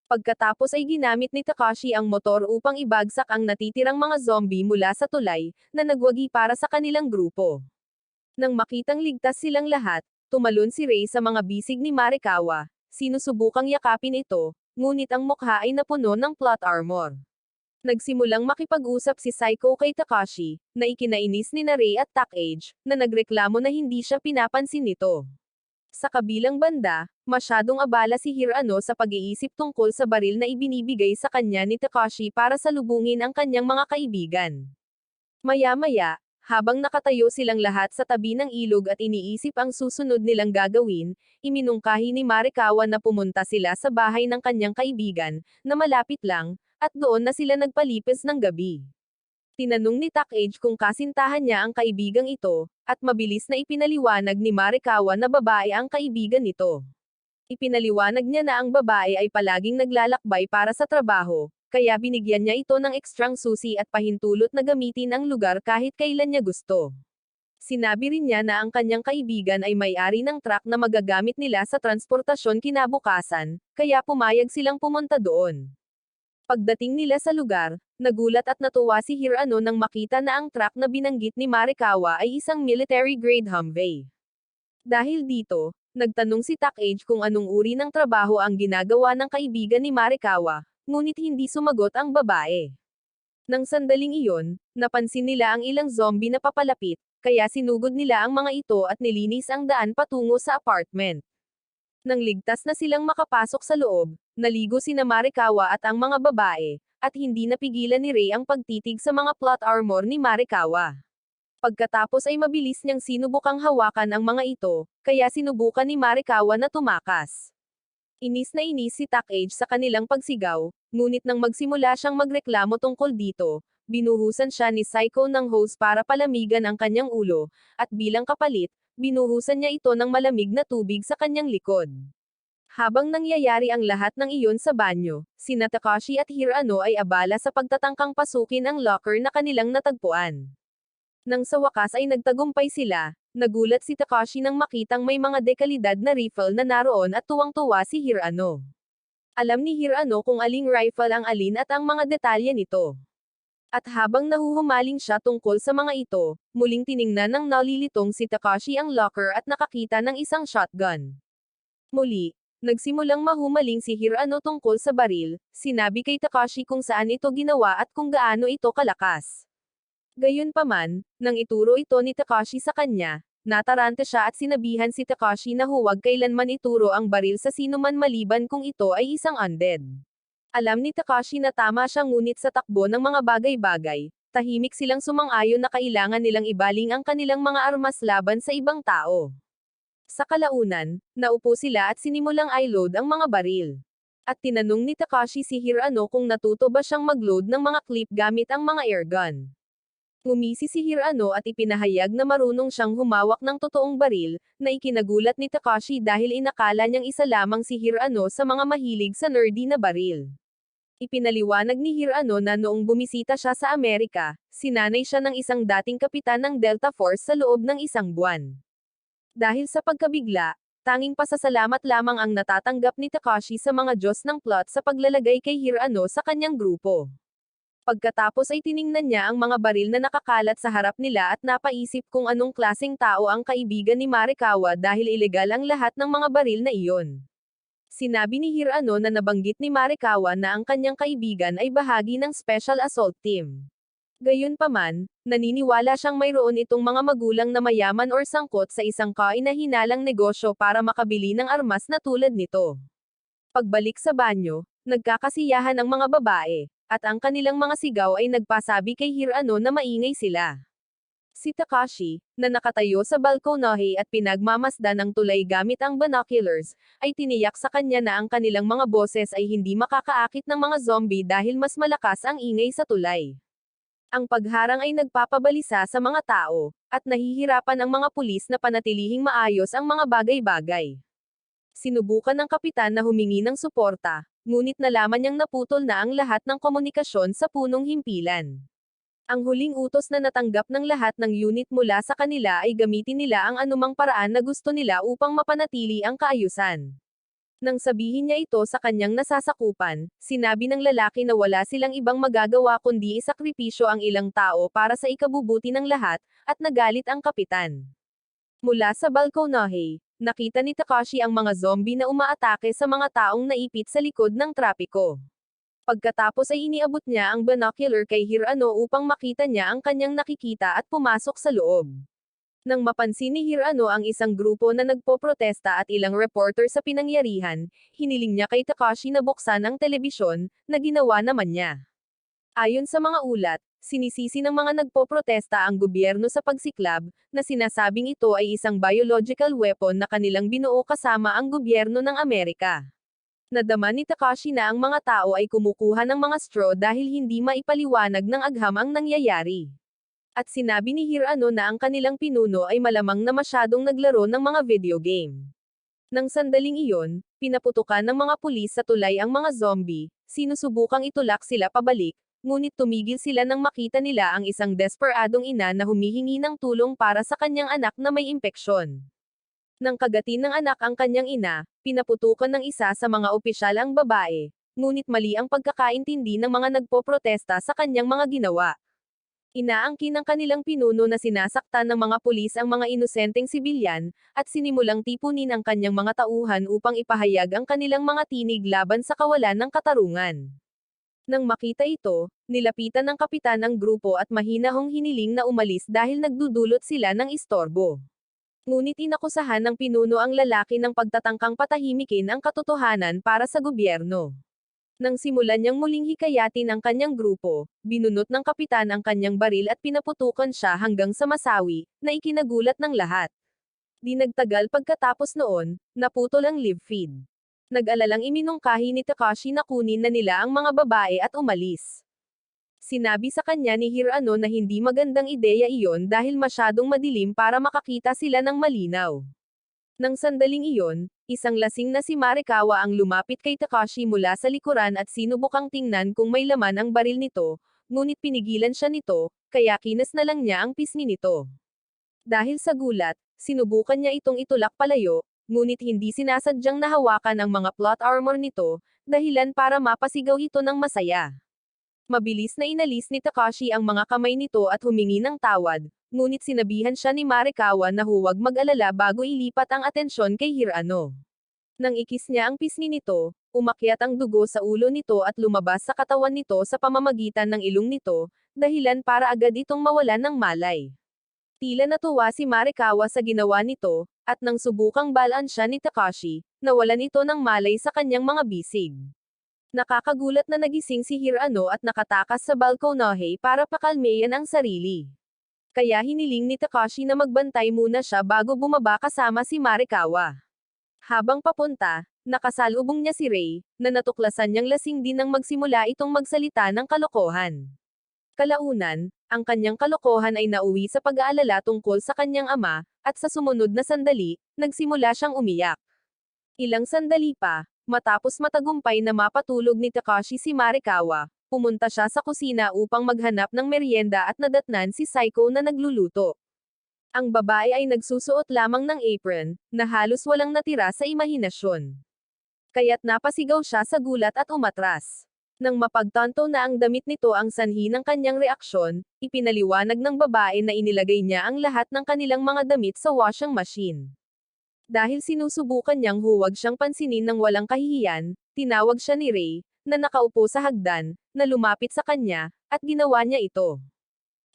Pagkatapos ay ginamit ni Takashi ang motor upang ibagsak ang natitirang mga zombie mula sa tulay, na nagwagi para sa kanilang grupo. Nang makitang ligtas silang lahat, tumalon si Rei sa mga bisig ni Marikawa, sinusubukang yakapin ito, ngunit ang mukha ay napuno ng plot armor. Nagsimulang makipag-usap si Saiko kay Takashi, na ikinainis ni Rei at Takage, na nagreklamo na hindi siya pinapansin nito. Sa kabilang banda, masyadong abala si Hirano sa pag-iisip tungkol sa baril na ibinibigay sa kanya ni Takashi para salubungin ang kanyang mga kaibigan. Maya-maya, habang nakatayo silang lahat sa tabi ng ilog at iniisip ang susunod nilang gagawin, iminungkahi ni Marikawa na pumunta sila sa bahay ng kanyang kaibigan, na malapit lang, at doon na sila nagpalipis ng gabi. Tinanong ni Takage kung kasintahan niya ang kaibigang ito, at mabilis na ipinaliwanag ni Marikawa na babae ang kaibigan nito. Ipinaliwanag niya na ang babae ay palaging naglalakbay para sa trabaho, kaya binigyan niya ito ng ekstrang susi at pahintulot na gamitin ang lugar kahit kailan niya gusto. Sinabi rin niya na ang kanyang kaibigan ay may-ari ng truck na magagamit nila sa transportasyon kinabukasan, kaya pumayag silang pumunta doon. Pagdating nila sa lugar, nagulat at natuwa si Hirano nang makita na ang truck na binanggit ni Marikawa ay isang military-grade Humvee. Dahil dito, nagtanong si Takage kung anong uri ng trabaho ang ginagawa ng kaibigan ni Marikawa, ngunit hindi sumagot ang babae. Nang sandaling iyon, napansin nila ang ilang zombie na papalapit, kaya sinugod nila ang mga ito at nilinis ang daan patungo sa apartment. Nang ligtas na silang makapasok sa loob, naligo sina Marikawa at ang mga babae, at hindi napigilan ni Rei ang pagtitig sa mga plot armor ni Marikawa. Pagkatapos ay mabilis niyang sinubukang hawakan ang mga ito, kaya sinubukan ni Marikawa na tumakas. Inis na inis si Takage sa kanilang pagsigaw, ngunit nang magsimula siyang magreklamo tungkol dito, binuhusan siya ni Saiko ng hose para palamigan ang kanyang ulo, at bilang kapalit, binuhusan niya ito ng malamig na tubig sa kanyang likod. Habang nangyayari ang lahat ng iyon sa banyo, sina Takashi at Hirano ay abala sa pagtatangkang pasukin ang locker na kanilang natagpuan. Nang sa wakas ay nagtagumpay sila, nagulat si Takashi nang makitang may mga dekalidad na rifle na naroon at tuwang-tuwa si Hirano. Alam ni Hirano kung aling rifle ang alin at ang mga detalye nito. At habang nahuhumaling siya tungkol sa mga ito, muling tiningnan ng nalilitong si Takashi ang locker at nakakita ng isang shotgun. Muli, nagsimulang mahumaling si Hirano tungkol sa baril, sinabi kay Takashi kung saan ito ginawa at kung gaano ito kalakas. Gayunpaman, nang ituro ito ni Takashi sa kanya, natarante siya at sinabihan si Takashi na huwag kailanman ituro ang baril sa sinuman maliban kung ito ay isang undead. Alam ni Takashi na tama siya ngunit sa takbo ng mga bagay-bagay, tahimik silang sumang-ayon na kailangan nilang ibaling ang kanilang mga armas laban sa ibang tao. Sa kalaunan, naupo sila at sinimulang i-load ang mga baril. At tinanong ni Takashi si Hirano kung natuto ba siyang mag-load ng mga clip gamit ang mga airgun. Ngumisi si Hirano at ipinahayag na marunong siyang humawak ng totoong baril, na ikinagulat ni Takashi dahil inakala niyang isa lamang si Hirano sa mga mahilig sa nerdy na baril. Ipinaliwanag ni Hirano na noong bumisita siya sa Amerika, sinanay siya ng isang dating kapitan ng Delta Force sa loob ng isang buwan. Dahil sa pagkabigla, tanging pasasalamat lamang ang natatanggap ni Takashi sa mga Diyos ng plot sa paglalagay kay Hirano sa kanyang grupo. Pagkatapos ay tiningnan niya ang mga baril na nakakalat sa harap nila at napaisip kung anong klaseng tao ang kaibigan ni Marikawa dahil ilegal ang lahat ng mga baril na iyon. Sinabi ni Hirano na nabanggit ni Marikawa na ang kanyang kaibigan ay bahagi ng Special Assault Team. Gayunpaman, naniniwala siyang mayroon itong mga magulang na mayaman or sangkot sa isang kaina-hinalang negosyo para makabili ng armas na tulad nito. Pagbalik sa banyo, nagkakasiyahan ang mga babae, at ang kanilang mga sigaw ay nagpasabi kay Hirano na maingay sila. Si Takashi, na nakatayo sa balkonahe at pinagmamasdan ang tulay gamit ang binoculars, ay tiniyak sa kanya na ang kanilang mga boses ay hindi makakaakit ng mga zombie dahil mas malakas ang ingay sa tulay. Ang pagharang ay nagpapabalisa sa mga tao, at nahihirapan ang mga pulis na panatilihing maayos ang mga bagay-bagay. Sinubukan ng kapitan na humingi ng suporta, ngunit nalaman niyang naputol na ang lahat ng komunikasyon sa punong himpilan. Ang huling utos na natanggap ng lahat ng unit mula sa kanila ay gamitin nila ang anumang paraan na gusto nila upang mapanatili ang kaayusan. Nang sabihin niya ito sa kanyang nasasakupan, sinabi ng lalaki na wala silang ibang magagawa kundi isakripisyo ang ilang tao para sa ikabubuti ng lahat, at nagalit ang kapitan. Mula sa balkonahe, nakita ni Takashi ang mga zombie na umaatake sa mga taong naipit sa likod ng trapiko. Pagkatapos ay iniabot niya ang binocular kay Hirano upang makita niya ang kanyang nakikita at pumasok sa loob. Nang mapansin ni Hirano ang isang grupo na nagpoprotesta at ilang reporter sa pinangyarihan, hiniling niya kay Takashi na buksan ang telebisyon, na ginawa naman niya. Ayon sa mga ulat, sinisisi ng mga nagpoprotesta ang gobyerno sa pagsiklab, na sinasabing ito ay isang biological weapon na kanilang binuo kasama ang gobyerno ng Amerika. Nadama ni Takashi na ang mga tao ay kumukuha ng mga straw dahil hindi maipaliwanag ng agham ang nangyayari. At sinabi ni Hirano na ang kanilang pinuno ay malamang na masyadong naglaro ng mga video game. Nang sandaling iyon, pinaputukan ng mga pulis sa tulay ang mga zombie, sinusubukang itulak sila pabalik, ngunit tumigil sila nang makita nila ang isang desperadong ina na humihingi ng tulong para sa kanyang anak na may impeksyon. Nang kagatin ng anak ang kanyang ina, pinaputukan ng isa sa mga opisyal ang babae, ngunit mali ang pagkakaintindi ng mga nagpoprotesta sa kanyang mga ginawa. Inaangkin ng kanilang pinuno na sinasaktan ng mga pulis ang mga inosenteng sibilyan, at sinimulang tipunin ang kanyang mga tauhan upang ipahayag ang kanilang mga tinig laban sa kawalan ng katarungan. Nang makita ito, nilapitan ng kapitan ang grupo at mahinahong hiniling na umalis dahil nagdudulot sila ng istorbo. Ngunit inakusahan ng pinuno ang lalaki ng pagtatangkang patahimikin ang katotohanan para sa gobyerno. Nang simulan niyang muling hikayatin ang kanyang grupo, binunot ng kapitan ang kanyang baril at pinaputukan siya hanggang sa masawi, na ikinagulat ng lahat. Di nagtagal pagkatapos noon, naputol ang live feed. Nag-alalang iminungkahi ni Takashi na kunin na nila ang mga babae at umalis. Sinabi sa kanya ni Hirano na hindi magandang ideya iyon dahil masyadong madilim para makakita sila ng malinaw. Nang sandaling iyon, isang lasing na si Marikawa ang lumapit kay Takashi mula sa likuran at sinubukang tingnan kung may laman ang baril nito, ngunit pinigilan siya nito, kaya kinas na lang niya ang pisngi nito. Dahil sa gulat, sinubukan niya itong itulak palayo, ngunit hindi sinasadyang nahawakan ang mga plot armor nito, dahilan para mapasigaw ito ng masaya. Mabilis na inalis ni Takashi ang mga kamay nito at humingi ng tawad, ngunit sinabihan siya ni Marikawa na huwag mag-alala bago ilipat ang atensyon kay Hirano. Nang ikis niya ang pisngi nito, umakyat ang dugo sa ulo nito at lumabas sa katawan nito sa pamamagitan ng ilong nito, dahilan para agad itong mawalan ng malay. Tila natuwa si Marikawa sa ginawa nito, at nang subukang balaan siya ni Takashi, nawalan ito ng malay sa kanyang mga bisig. Nakakagulat na nagising si Hirano at nakatakas sa balkonahe para pakalmeyan ang sarili. Kaya hiniling ni Takashi na magbantay muna siya bago bumaba kasama si Marikawa. Habang papunta, nakasalubong niya si Ray, na natuklasan niyang lasing din nang magsimula itong magsalita ng kalokohan. Kalaunan, ang kanyang kalokohan ay nauwi sa pag-aalala tungkol sa kanyang ama, at sa sumunod na sandali, nagsimula siyang umiyak. Ilang sandali pa, matapos matagumpay na mapatulog ni Takashi si Marikawa, pumunta siya sa kusina upang maghanap ng merienda at nadatnan si Saiko na nagluluto. Ang babae ay nagsusuot lamang ng apron, na halos walang natira sa imahinasyon. Kaya't napasigaw siya sa gulat at umatras. Nang mapagtanto na ang damit nito ang sanhi ng kanyang reaksyon, ipinaliwanag ng babae na inilagay niya ang lahat ng kanilang mga damit sa washing machine. Dahil sinusubukan niyang huwag siyang pansinin ng walang kahihiyan, tinawag siya ni Ray, na nakaupo sa hagdan, na lumapit sa kanya, at ginawa niya ito.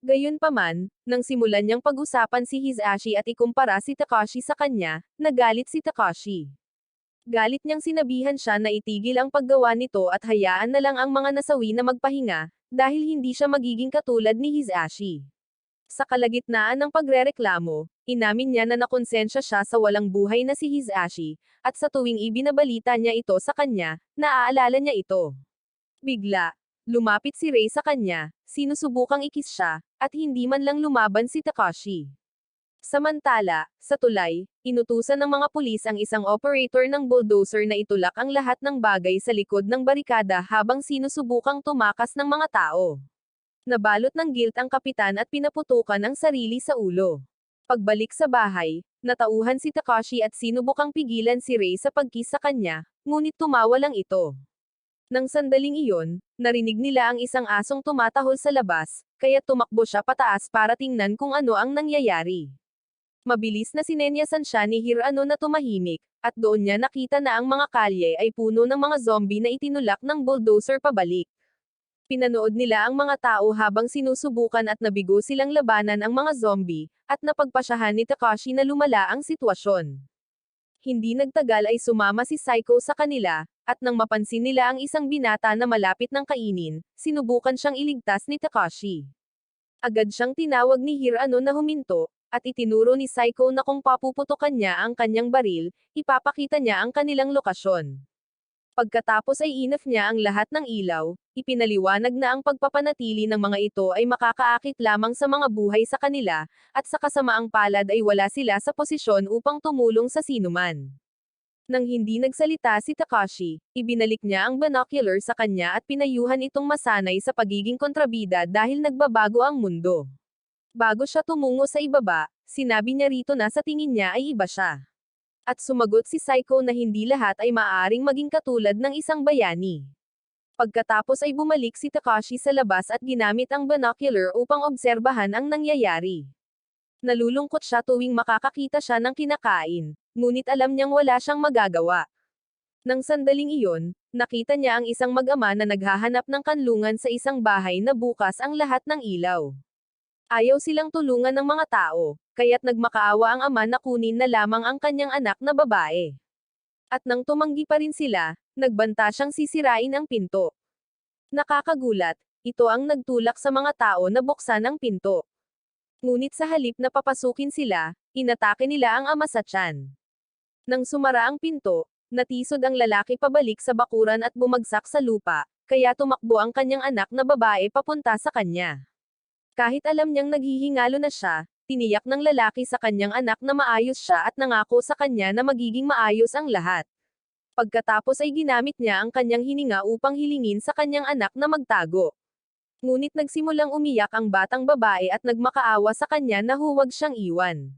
Gayunpaman, nang simulan niyang pag-usapan si Hisashi at ikumpara si Takashi sa kanya, nagalit si Takashi. Galit niyang sinabihan siya na itigil ang paggawa nito at hayaan na lang ang mga nasawi na magpahinga, dahil hindi siya magiging katulad ni Hisashi. Sa kalagitnaan ng pagrereklamo, inamin niya na nakonsensya siya sa walang buhay na si Hisashi, at sa tuwing ibinabalita niya ito sa kanya, naaalala niya ito. Bigla, lumapit si Rei sa kanya, sinusubukang ikis siya, at hindi man lang lumaban si Takashi. Samantala, sa tulay, inutusan ng mga pulis ang isang operator ng bulldozer na itulak ang lahat ng bagay sa likod ng barikada habang sinusubukang tumakas ng mga tao. Nabalot ng guilt ang kapitan at pinaputukan ang sarili sa ulo. Pagbalik sa bahay, natauhan si Takashi at sinubukang pigilan si Rei sa pagkiss sa kanya, ngunit tumawa lang ito. Nang sandaling iyon, narinig nila ang isang asong tumatahol sa labas, kaya tumakbo siya pataas para tingnan kung ano ang nangyayari. Mabilis na sinenyasan siya ni Hirano na tumahimik, at doon niya nakita na ang mga kalye ay puno ng mga zombie na itinulak ng bulldozer pabalik. Pinanood nila ang mga tao habang sinusubukan at nabigo silang labanan ang mga zombie, at napagpasyahan ni Takashi na lumala ang sitwasyon. Hindi nagtagal ay sumama si Saiko sa kanila, at nang mapansin nila ang isang binata na malapit ng kainin, sinubukan siyang iligtas ni Takashi. Agad siyang tinawag ni Hirano na huminto, at itinuro ni Saiko na kung papuputukan niya ang kanyang baril, ipapakita niya ang kanilang lokasyon. Pagkatapos ay inaf niya ang lahat ng ilaw, ipinaliwanag na ang pagpapanatili ng mga ito ay makakaakit lamang sa mga buhay sa kanila, at sa kasamaang palad ay wala sila sa posisyon upang tumulong sa sinuman. Nang hindi nagsalita si Takashi, ibinalik niya ang binocular sa kanya at pinayuhan itong masanay sa pagiging kontrabida dahil nagbabago ang mundo. Bago siya tumungo sa ibaba, sinabi niya rito na sa tingin niya ay iba siya. At sumagot si Saiko na hindi lahat ay maaaring maging katulad ng isang bayani. Pagkatapos ay bumalik si Takashi sa labas at ginamit ang binocular upang obserbahan ang nangyayari. Nalulungkot siya tuwing makakakita siya ng kinakain, ngunit alam niyang wala siyang magagawa. Nang sandaling iyon, nakita niya ang isang mag-ama na naghahanap ng kanlungan sa isang bahay na bukas ang lahat ng ilaw. Ayaw silang tulungan ng mga tao, kaya't nagmakaawa ang ama na kunin na lamang ang kanyang anak na babae. At nang tumanggi pa rin sila, nagbanta siyang sisirain ang pinto. Nakakagulat, ito ang nagtulak sa mga tao na buksan ang pinto. Ngunit sa halip na papasukin sila, inatake nila ang ama sa tiyan. Nang sumara ang pinto, natisod ang lalaki pabalik sa bakuran at bumagsak sa lupa, kaya tumakbo ang kanyang anak na babae papunta sa kanya. Kahit alam niyang naghihingalo na siya, tiniyak ng lalaki sa kanyang anak na maayos siya at nangako sa kanya na magiging maayos ang lahat. Pagkatapos ay ginamit niya ang kanyang hininga upang hilingin sa kanyang anak na magtago. Ngunit nagsimulang umiyak ang batang babae at nagmakaawa sa kanya na huwag siyang iwan.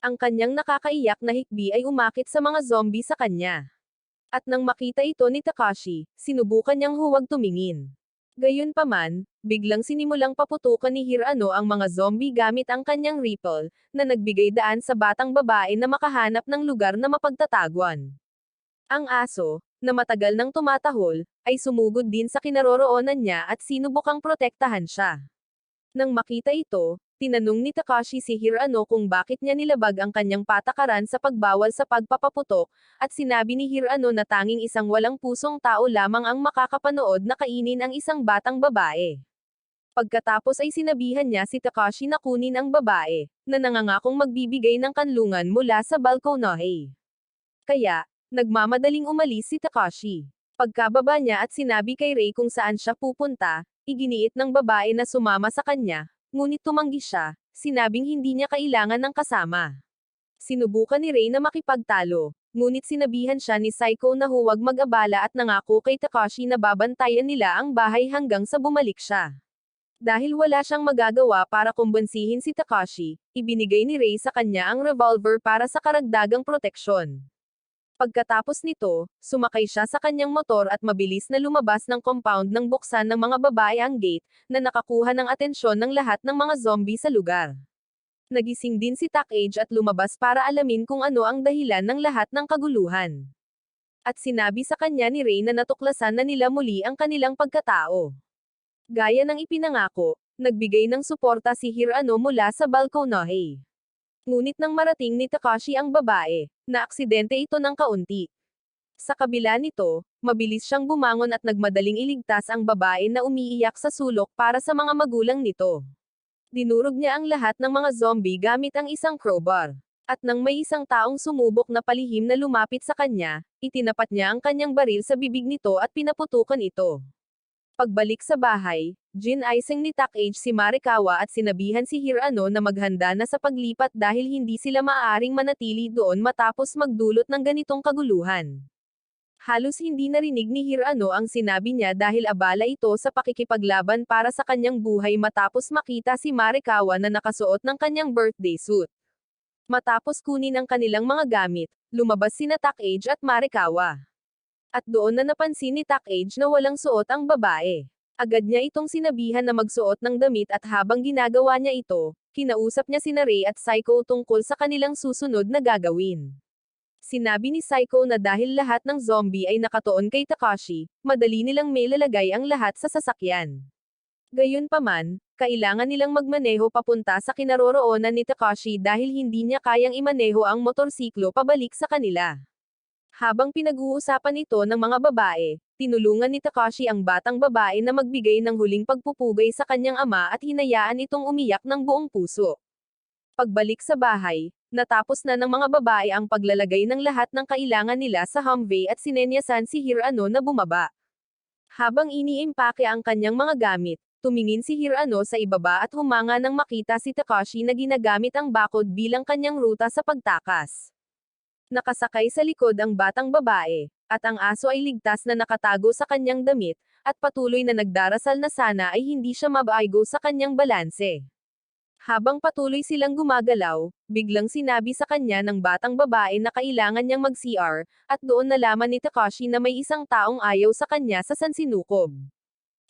Ang kanyang nakakaiyak na hikbi ay umakit sa mga zombie sa kanya. At nang makita ito ni Takashi, sinubukan niyang huwag tumingin. Gayunpaman, biglang sinimulang paputukan ni Hirano ang mga zombie gamit ang kanyang rifle, na nagbigay daan sa batang babae na makahanap ng lugar na mapagtataguan. Ang aso, na matagal nang tumatahol, ay sumugod din sa kinaroroonan niya at sinubukang protektahan siya. Nang makita ito, tinanong ni Takashi si Hirano kung bakit niya nilabag ang kanyang patakaran sa pagbawal sa pagpapaputok, at sinabi ni Hirano na tanging isang walang pusong tao lamang ang makakapanood na kainin ang isang batang babae. Pagkatapos ay sinabihan niya si Takashi na kunin ang babae, na nangangakong magbibigay ng kanlungan mula sa balkonahe. Kaya, nagmamadaling umalis si Takashi. Pagkababa niya at sinabi kay Rei kung saan siya pupunta, iginiit ng babae na sumama sa kanya, ngunit tumanggi siya, sinabing hindi niya kailangan ng kasama. Sinubukan ni Rei na makipagtalo, ngunit sinabihan siya ni Saiko na huwag mag-abala at nangako kay Takashi na babantayan nila ang bahay hanggang sa bumalik siya. Dahil wala siyang magagawa para kumbensihin si Takashi, ibinigay ni Rei sa kanya ang revolver para sa karagdagang proteksyon. Pagkatapos nito, sumakay siya sa kanyang motor at mabilis na lumabas ng compound nang buksan ng mga babae ang gate, na nakakuha ng atensyon ng lahat ng mga zombie sa lugar. Nagising din si Takage at lumabas para alamin kung ano ang dahilan ng lahat ng kaguluhan. At sinabi sa kanya ni Rei na natuklasan na nila muli ang kanilang pagkatao. Gaya ng ipinangako, nagbigay ng suporta si Hirano mula sa balkonahe. Ngunit nang marating ni Takashi ang babae, naaksidente ito ng kaunti. Sa kabila nito, mabilis siyang bumangon at nagmadaling iligtas ang babae na umiiyak sa sulok para sa mga magulang nito. Dinurog niya ang lahat ng mga zombie gamit ang isang crowbar. At nang may isang taong sumubok na palihim na lumapit sa kanya, itinapat niya ang kanyang baril sa bibig nito at pinaputukan ito. Pagbalik sa bahay, ginaising ni Takage si Marikawa at sinabihan si Hirano na maghanda na sa paglipat dahil hindi sila maaaring manatili doon matapos magdulot ng ganitong kaguluhan. Halos hindi narinig ni Hirano ang sinabi niya dahil abala ito sa pakikipaglaban para sa kanyang buhay matapos makita si Marikawa na nakasuot ng kanyang birthday suit. Matapos kunin ang kanilang mga gamit, lumabas sina Takage at Marikawa. At doon na napansin ni Takage na walang suot ang babae. Agad niya itong sinabihan na magsuot ng damit at habang ginagawa niya ito, kinausap niya sina Rei at Saiko tungkol sa kanilang susunod na gagawin. Sinabi ni Saiko na dahil lahat ng zombie ay nakatuon kay Takashi, madali nilang mailalagay ang lahat sa sasakyan. Gayunpaman, kailangan nilang magmaneho papunta sa kinaroroonan ni Takashi dahil hindi niya kayang imaneho ang motorsiklo pabalik sa kanila. Habang pinag-uusapan ito ng mga babae, tinulungan ni Takashi ang batang babae na magbigay ng huling pagpupugay sa kanyang ama at hinayaan itong umiyak ng buong puso. Pagbalik sa bahay, natapos na ng mga babae ang paglalagay ng lahat ng kailangan nila sa Humvee at sinenyasan si Hirano na bumaba. Habang iniimpake ang kanyang mga gamit, tumingin si Hirano sa ibaba at humanga nang makita si Takashi na ginagamit ang bakod bilang kanyang ruta sa pagtakas. Nakasakay sa likod ang batang babae, at ang aso ay ligtas na nakatago sa kanyang damit, at patuloy na nagdarasal na sana ay hindi siya mabaigo sa kanyang balanse. Habang patuloy silang gumagalaw, biglang sinabi sa kanya ng batang babae na kailangan niyang mag-CR, at doon nalaman ni Takashi na may isang taong ayaw sa kanya sa sansinukob.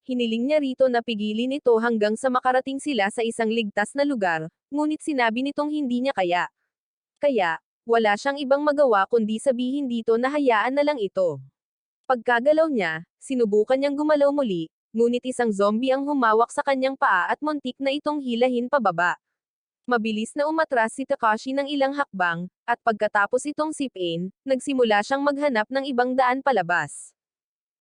Hiniling niya rito na pigilin ito hanggang sa makarating sila sa isang ligtas na lugar, ngunit sinabi nitong hindi niya kaya. Kaya, wala siyang ibang magawa kundi sabihin dito na hayaan na lang ito. Pagkagalaw niya, sinubukan niyang gumalaw muli, ngunit isang zombie ang humawak sa kanyang paa at muntik na itong hilahin pababa. Mabilis na umatras si Takashi ng ilang hakbang, at pagkatapos itong sipin, nagsimula siyang maghanap ng ibang daan palabas.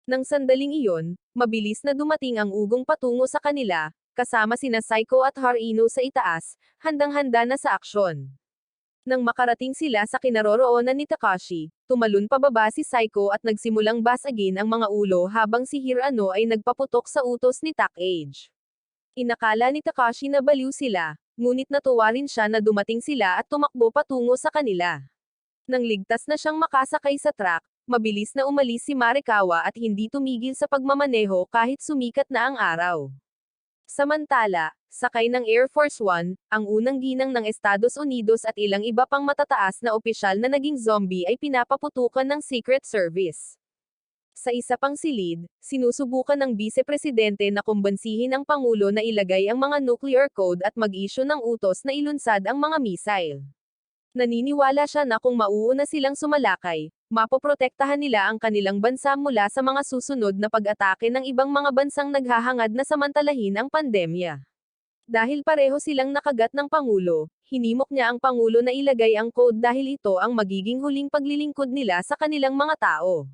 Nang sandaling iyon, mabilis na dumating ang ugong patungo sa kanila, kasama sina Saiko at Harino sa itaas, handang-handa na sa aksyon. Nang makarating sila sa kinaroroonan ni Takashi, tumalon pababa si Saiko at nagsimulang basagin ang mga ulo habang si Hirano ay nagpaputok sa utos ni Takage. Inakala ni Takashi na baliw sila, ngunit natuwa rin siya na dumating sila at tumakbo patungo sa kanila. Nang ligtas na siyang makasakay sa truck, mabilis na umalis si Marikawa at hindi tumigil sa pagmamaneho kahit sumikat na ang araw. Samantala, sakay ng Air Force One, ang unang ginang ng Estados Unidos at ilang iba pang matataas na opisyal na naging zombie ay pinapaputukan ng Secret Service. Sa isa pang silid, sinusubukan ng Vice-Presidente na kumbansihin ang Pangulo na ilagay ang mga nuclear code at mag-issue ng utos na ilunsad ang mga missile. Naniniwala siya na kung mauuna silang sumalakay, mapoprotektahan nila ang kanilang bansa mula sa mga susunod na pag-atake ng ibang mga bansang naghahangad na samantalahin ang pandemya. Dahil pareho silang nakagat ng Pangulo, hinimok niya ang Pangulo na ilagay ang code dahil ito ang magiging huling paglilingkod nila sa kanilang mga tao.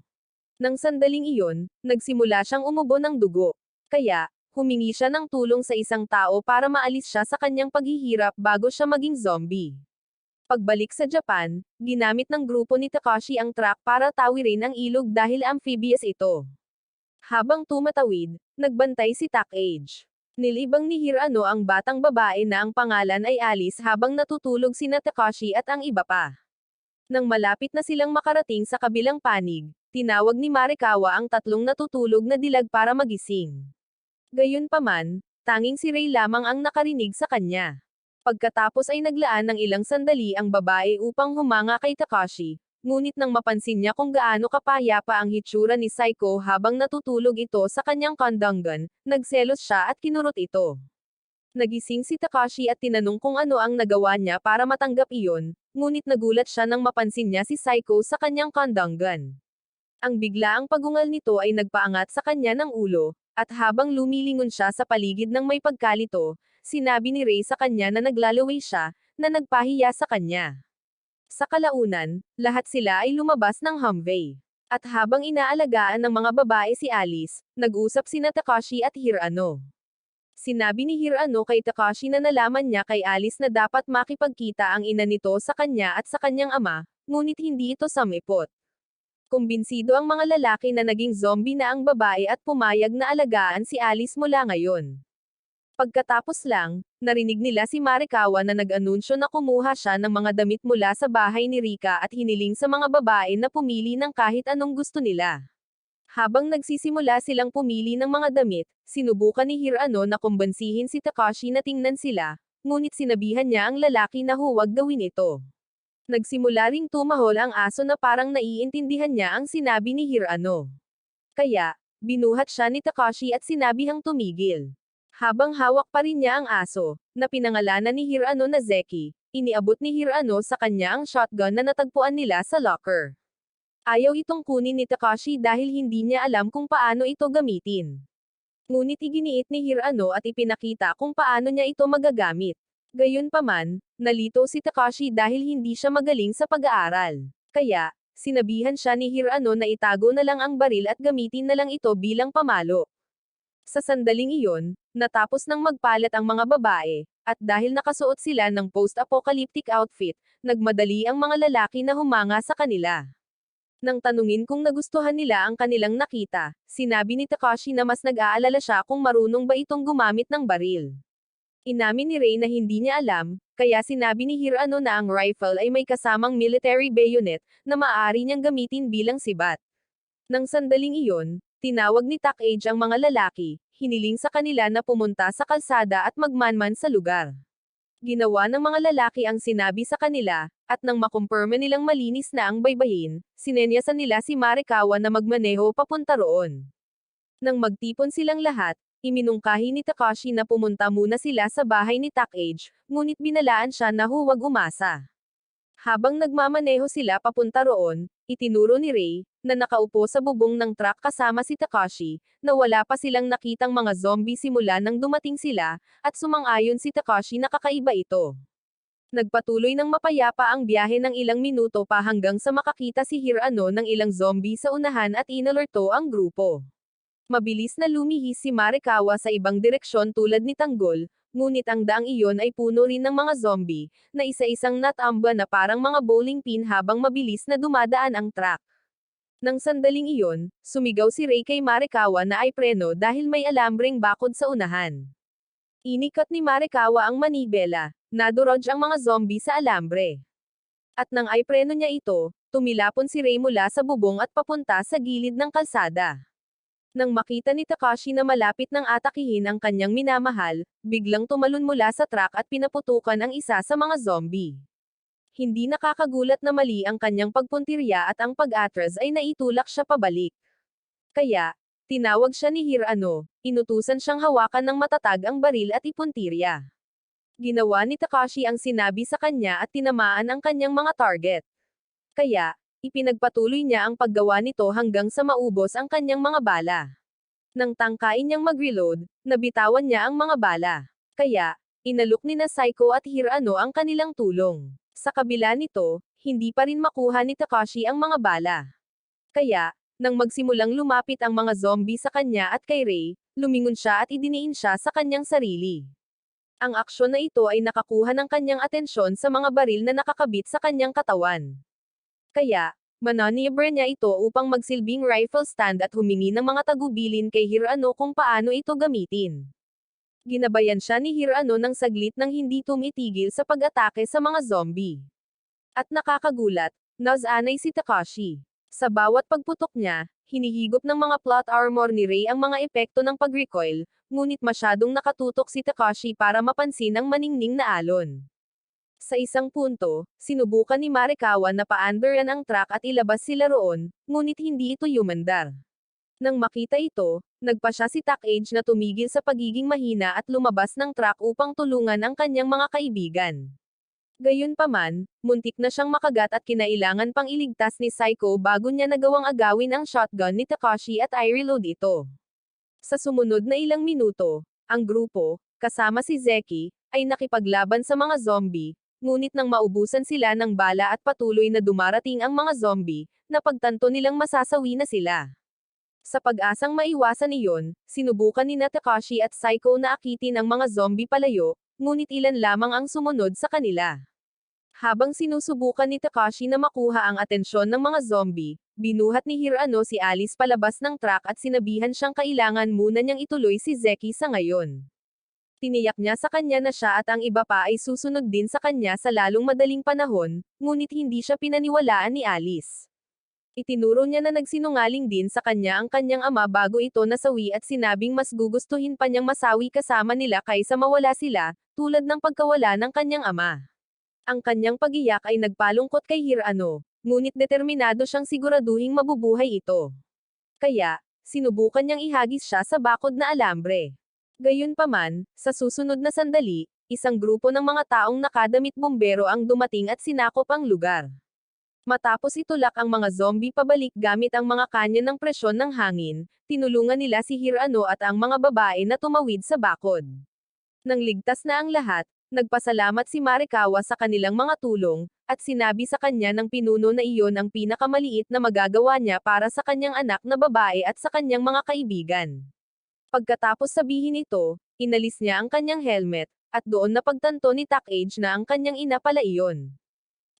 Nang sandaling iyon, nagsimula siyang umubo ng dugo. Kaya, humingi siya ng tulong sa isang tao para maalis siya sa kanyang paghihirap bago siya maging zombie. Pagbalik sa Japan, ginamit ng grupo ni Takashi ang truck para tawirin ang ilog dahil amphibious ito. Habang tumatawid, nagbantay si Takage. Nilibang ni Hirano ang batang babae na ang pangalan ay Alice habang natutulog sina Takashi at ang iba pa. Nang malapit na silang makarating sa kabilang panig, tinawag ni Marikawa ang tatlong natutulog na dilag para magising. Gayunpaman, tanging si Rei lamang ang nakarinig sa kanya. Pagkatapos ay naglaan ng ilang sandali ang babae upang humanga kay Takashi, ngunit nang mapansin niya kung gaano kapayapa ang hitsura ni Saiko habang natutulog ito sa kanyang kondongan, nagselos siya at kinurot ito. Nagising si Takashi at tinanong kung ano ang nagawa niya para matanggap iyon, ngunit nagulat siya nang mapansin niya si Saiko sa kanyang kondongan. Ang biglaang pagungal nito ay nagpaangat sa kanya ng ulo, at habang lumilingon siya sa paligid ng may pagkalito, sinabi ni Rei sa kanya na naglalaway siya, na nagpahiya sa kanya. Sa kalaunan, lahat sila ay lumabas ng Humvee. At habang inaalagaan ng mga babae si Alice, nag-usap sina Takashi at Hirano. Sinabi ni Hirano kay Takashi na nalaman niya kay Alice na dapat makipagkita ang ina nito sa kanya at sa kanyang ama, ngunit hindi ito samipot. Kumbinsido ang mga lalaki na naging zombie na ang babae at pumayag na alagaan si Alice mula ngayon. Pagkatapos lang, narinig nila si Marikawa na nag-anunsyo na kumuha siya ng mga damit mula sa bahay ni Rika at hiniling sa mga babae na pumili ng kahit anong gusto nila. Habang nagsisimula silang pumili ng mga damit, sinubukan ni Hirano na kumbansihin si Takashi na tingnan sila, ngunit sinabihan niya ang lalaki na huwag gawin ito. Nagsimula ring tumahol ang aso na parang naiintindihan niya ang sinabi ni Hirano. Kaya, binuhat siya ni Takashi at sinabihang tumigil. Habang hawak pa rin niya ang aso, na pinangalanan ni Hirano na Zeki, iniabot ni Hirano sa kanya ang shotgun na natagpuan nila sa locker. Ayaw itong kunin ni Takashi dahil hindi niya alam kung paano ito gamitin. Ngunit iginiit ni Hirano at ipinakita kung paano niya ito magagamit. Gayunpaman, nalito si Takashi dahil hindi siya magaling sa pag-aaral. Kaya, sinabihan siya ni Hirano na itago na lang ang baril at gamitin na lang ito bilang pamalo. Sa sandaling iyon, natapos nang magpalit ang mga babae, at dahil nakasuot sila ng post-apocalyptic outfit, nagmadali ang mga lalaki na humanga sa kanila. Nang tanungin kung nagustuhan nila ang kanilang nakita, sinabi ni Takashi na mas nag-aalala siya kung marunong ba itong gumamit ng baril. Inamin ni Rei na hindi niya alam, kaya sinabi ni Hirano na ang rifle ay may kasamang military bayonet, na maaari niyang gamitin bilang sibat. Nang sandaling iyon, tinawag ni Takage ang mga lalaki, hiniling sa kanila na pumunta sa kalsada at magmanman sa lugar. Ginawa ng mga lalaki ang sinabi sa kanila, at nang makumpirma nilang malinis na ang baybayin, sinenyasan nila si Marikawa na magmaneho papunta roon. Nang magtipon silang lahat, iminungkahi ni Takashi na pumunta muna sila sa bahay ni Takage, ngunit binalaan siya na huwag umasa. Habang nagmamaneho sila papunta roon, itinuro ni Rei, na nakaupo sa bubong ng truck kasama si Takashi, na wala pa silang nakitang mga zombie simula nang dumating sila, at sumang-ayon si Takashi na kakaiba ito. Nagpatuloy ng mapayapa ang biyahe ng ilang minuto pa hanggang sa makakita si Hirano ng ilang zombie sa unahan at inalerto ang grupo. Mabilis na lumihis si Marikawa sa ibang direksyon tulad ni Tanggol, ngunit ang daang iyon ay puno rin ng mga zombie, na isa-isang natamba na parang mga bowling pin habang mabilis na dumadaan ang truck. Nang sandaling iyon, sumigaw si Rei kay Marikawa na ay preno dahil may alambreng bakod sa unahan. Inikat ni Marikawa ang manibela, nadurog ang mga zombie sa alambre. At nang ay preno niya ito, tumilapon si Rei mula sa bubong at papunta sa gilid ng kalsada. Nang makita ni Takashi na malapit nang atakihin ang kanyang minamahal, biglang tumalon mula sa truck at pinaputukan ang isa sa mga zombie. Hindi nakakagulat na mali ang kanyang pagpuntirya at ang pag-atras ay naitulak siya pabalik. Kaya, tinawag siya ni Hirano, inutusan siyang hawakan ng matatag ang baril at ipuntirya. Ginawa ni Takashi ang sinabi sa kanya at tinamaan ang kanyang mga target. Kaya, ipinagpatuloy niya ang paggawa nito hanggang sa maubos ang kanyang mga bala. Nang tangkain niyang mag-reload, nabitawan niya ang mga bala. Kaya, inalok ni na Saiko at Hirano ang kanilang tulong. Sa kabila nito, hindi pa rin makuha ni Takashi ang mga bala. Kaya, nang magsimulang lumapit ang mga zombie sa kanya at kay Rei, lumingon siya at idiniin siya sa kanyang sarili. Ang aksyon na ito ay nakakuha ng kanyang atensyon sa mga baril na nakakabit sa kanyang katawan. Kaya, mananibra niya ito upang magsilbing rifle stand at humingi ng mga tagubilin kay Hirano kung paano ito gamitin. Ginabayan siya ni Hirano ng saglit nang hindi tumitigil sa pag-atake sa mga zombie. At nakakagulat, nasanay si Takashi. Sa bawat pagputok niya, hinihigop ng mga plot armor ni Rei ang mga epekto ng pag-recoil, ngunit masyadong nakatutok si Takashi para mapansin ang maningning na alon. Sa isang punto, sinubukan ni Marikawa na paandaran ang truck at ilabas sila roon, ngunit hindi ito yumandar. Nang makita ito, nagpa siya si Takage na tumigil sa pagiging mahina at lumabas ng truck upang tulungan ang kanyang mga kaibigan. Gayunpaman, muntik na siyang makagat at kinailangan pang iligtas ni Saiko bago niya nagawang agawin ang shotgun ni Takashi at i-reload ito. Sa sumunod na ilang minuto, ang grupo, kasama si Zeki, ay nakipaglaban sa mga zombie, ngunit nang maubusan sila ng bala at patuloy na dumarating ang mga zombie, napagtanto nilang masasawi na sila. Sa pag-asang maiwasan iyon, sinubukan ni Takashi at Saiko na akitin ang mga zombie palayo, ngunit ilan lamang ang sumunod sa kanila. Habang sinusubukan ni Takashi na makuha ang atensyon ng mga zombie, binuhat ni Hirano si Alice palabas ng truck at sinabihan siyang kailangan muna niyang ituloy si Zeki sa ngayon. Tiniyak niya sa kanya na siya at ang iba pa ay susunod din sa kanya sa lalong madaling panahon, ngunit hindi siya pinaniwalaan ni Alice. Itinuro niya na nagsinungaling din sa kanya ang kanyang ama bago ito nasawi at sinabing mas gugustuhin pa niyang masawi kasama nila kaysa mawala sila, tulad ng pagkawala ng kanyang ama. Ang kanyang pagiyak ay nagpalungkot kay Hirano, ngunit determinado siyang siguraduhing mabubuhay ito. Kaya, sinubukan niyang ihagis siya sa bakod na alambre. Gayunpaman, sa susunod na sandali, isang grupo ng mga taong nakadamit bumbero ang dumating at sinakop ang lugar. Matapos itulak ang mga zombie pabalik gamit ang mga kanya ng presyon ng hangin, tinulungan nila si Hirano at ang mga babae na tumawid sa bakod. Nang ligtas na ang lahat, nagpasalamat si Marikawa sa kanilang mga tulong, at sinabi sa kanya ng pinuno na iyon ang pinakamaliit na magagawa niya para sa kanyang anak na babae at sa kanyang mga kaibigan. Pagkatapos sabihin ito, inalis niya ang kanyang helmet, at doon napagtanto ni Takage na ang kanyang ina pala iyon.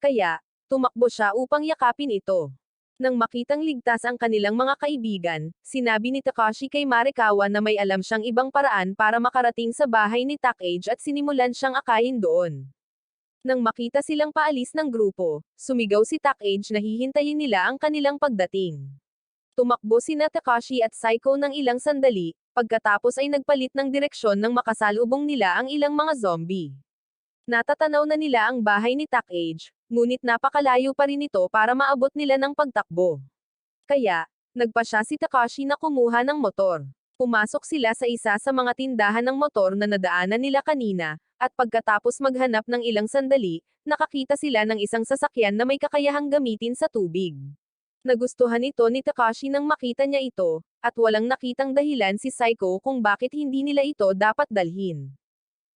Kaya, tumakbo siya upang yakapin ito. Nang makitang ligtas ang kanilang mga kaibigan, sinabi ni Takashi kay Marikawa na may alam siyang ibang paraan para makarating sa bahay ni Takage at sinimulan siyang akayin doon. Nang makita silang paalis ng grupo, sumigaw si Takage na hihintayin nila ang kanilang pagdating. Tumakbo sina Takashi at Saiko ng ilang sandali, pagkatapos ay nagpalit ng direksyon nang makasalubong nila ang ilang mga zombie. Natatanaw na nila ang bahay ni Takage, ngunit napakalayo pa rin ito para maabot nila ng pagtakbo. Kaya, nagpa siya si Takashi na kumuha ng motor. Pumasok sila sa isa sa mga tindahan ng motor na nadaanan nila kanina, at pagkatapos maghanap ng ilang sandali, nakakita sila ng isang sasakyan na may kakayahang gamitin sa tubig. Nagustuhan ito ni Takashi nang makita niya ito, at walang nakitang dahilan si Saiko kung bakit hindi nila ito dapat dalhin.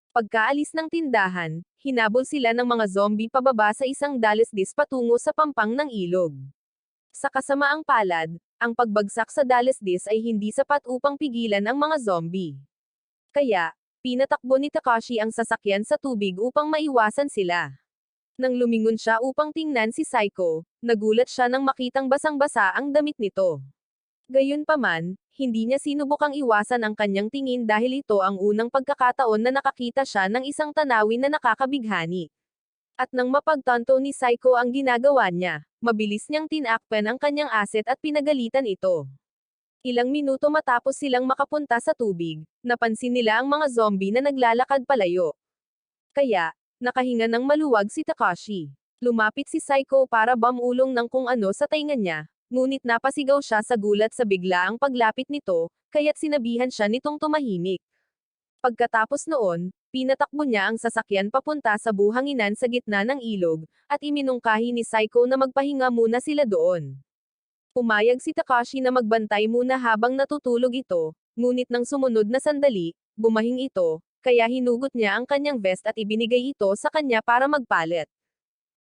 Pagkaalis ng tindahan, hinabol sila ng mga zombie pababa sa isang dalesdis patungo sa pampang ng ilog. Sa kasamaang palad, ang pagbagsak sa dalesdis ay hindi sapat upang pigilan ang mga zombie. Kaya, pinatakbo ni Takashi ang sasakyan sa tubig upang maiwasan sila. Nang lumingon siya upang tingnan si Saiko, nagulat siya nang makitang basang-basa ang damit nito. Gayunpaman, hindi niya sinubukang iwasan ang kanyang tingin dahil ito ang unang pagkakataon na nakakita siya ng isang tanawin na nakakabighani. At nang mapagtanto ni Saiko ang ginagawa niya, mabilis niyang tinakpan ang kanyang aset at pinagalitan ito. Ilang minuto matapos silang makapunta sa tubig, napansin nila ang mga zombie na naglalakad palayo. Kaya, nakahinga ng maluwag si Takashi. Lumapit si Saiko para bamulong ng kung ano sa tainga niya, ngunit napasigaw siya sa gulat sa biglaang paglapit nito, kaya't sinabihan siya nitong tumahimik. Pagkatapos noon, pinatakbo niya ang sasakyan papunta sa buhanginan sa gitna ng ilog, at iminungkahi ni Saiko na magpahinga muna sila doon. Pumayag si Takashi na magbantay muna habang natutulog ito, ngunit nang sumunod na sandali, bumahing ito, kaya hinugot niya ang kanyang vest at ibinigay ito sa kanya para magpalit.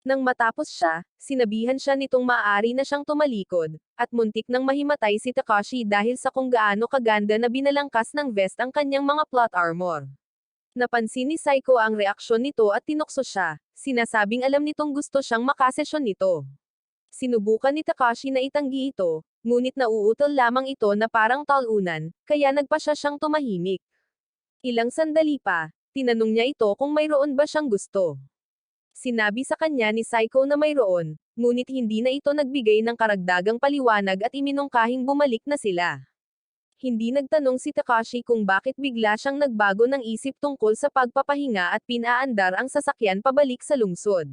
Nang matapos siya, sinabihan siya nitong maaari na siyang tumalikod, at muntik nang mahimatay si Takashi dahil sa kung gaano kaganda na binalangkas ng vest ang kanyang mga plot armor. Napansin ni Saiko ang reaksyon nito at tinukso siya, sinasabing alam nitong gusto siyang makasesyon nito. Sinubukan ni Takashi na itanggi ito, ngunit nauutol lamang ito na parang talunan, kaya nagpa siya siyang tumahimik. Ilang sandali pa, tinanong niya ito kung mayroon ba siyang gusto. Sinabi sa kanya ni Saiko na mayroon, ngunit hindi na ito nagbigay ng karagdagang paliwanag at iminungkahing bumalik na sila. Hindi nagtanong si Takashi kung bakit bigla siyang nagbago ng isip tungkol sa pagpapahinga at pinaandar ang sasakyan pabalik sa lungsod.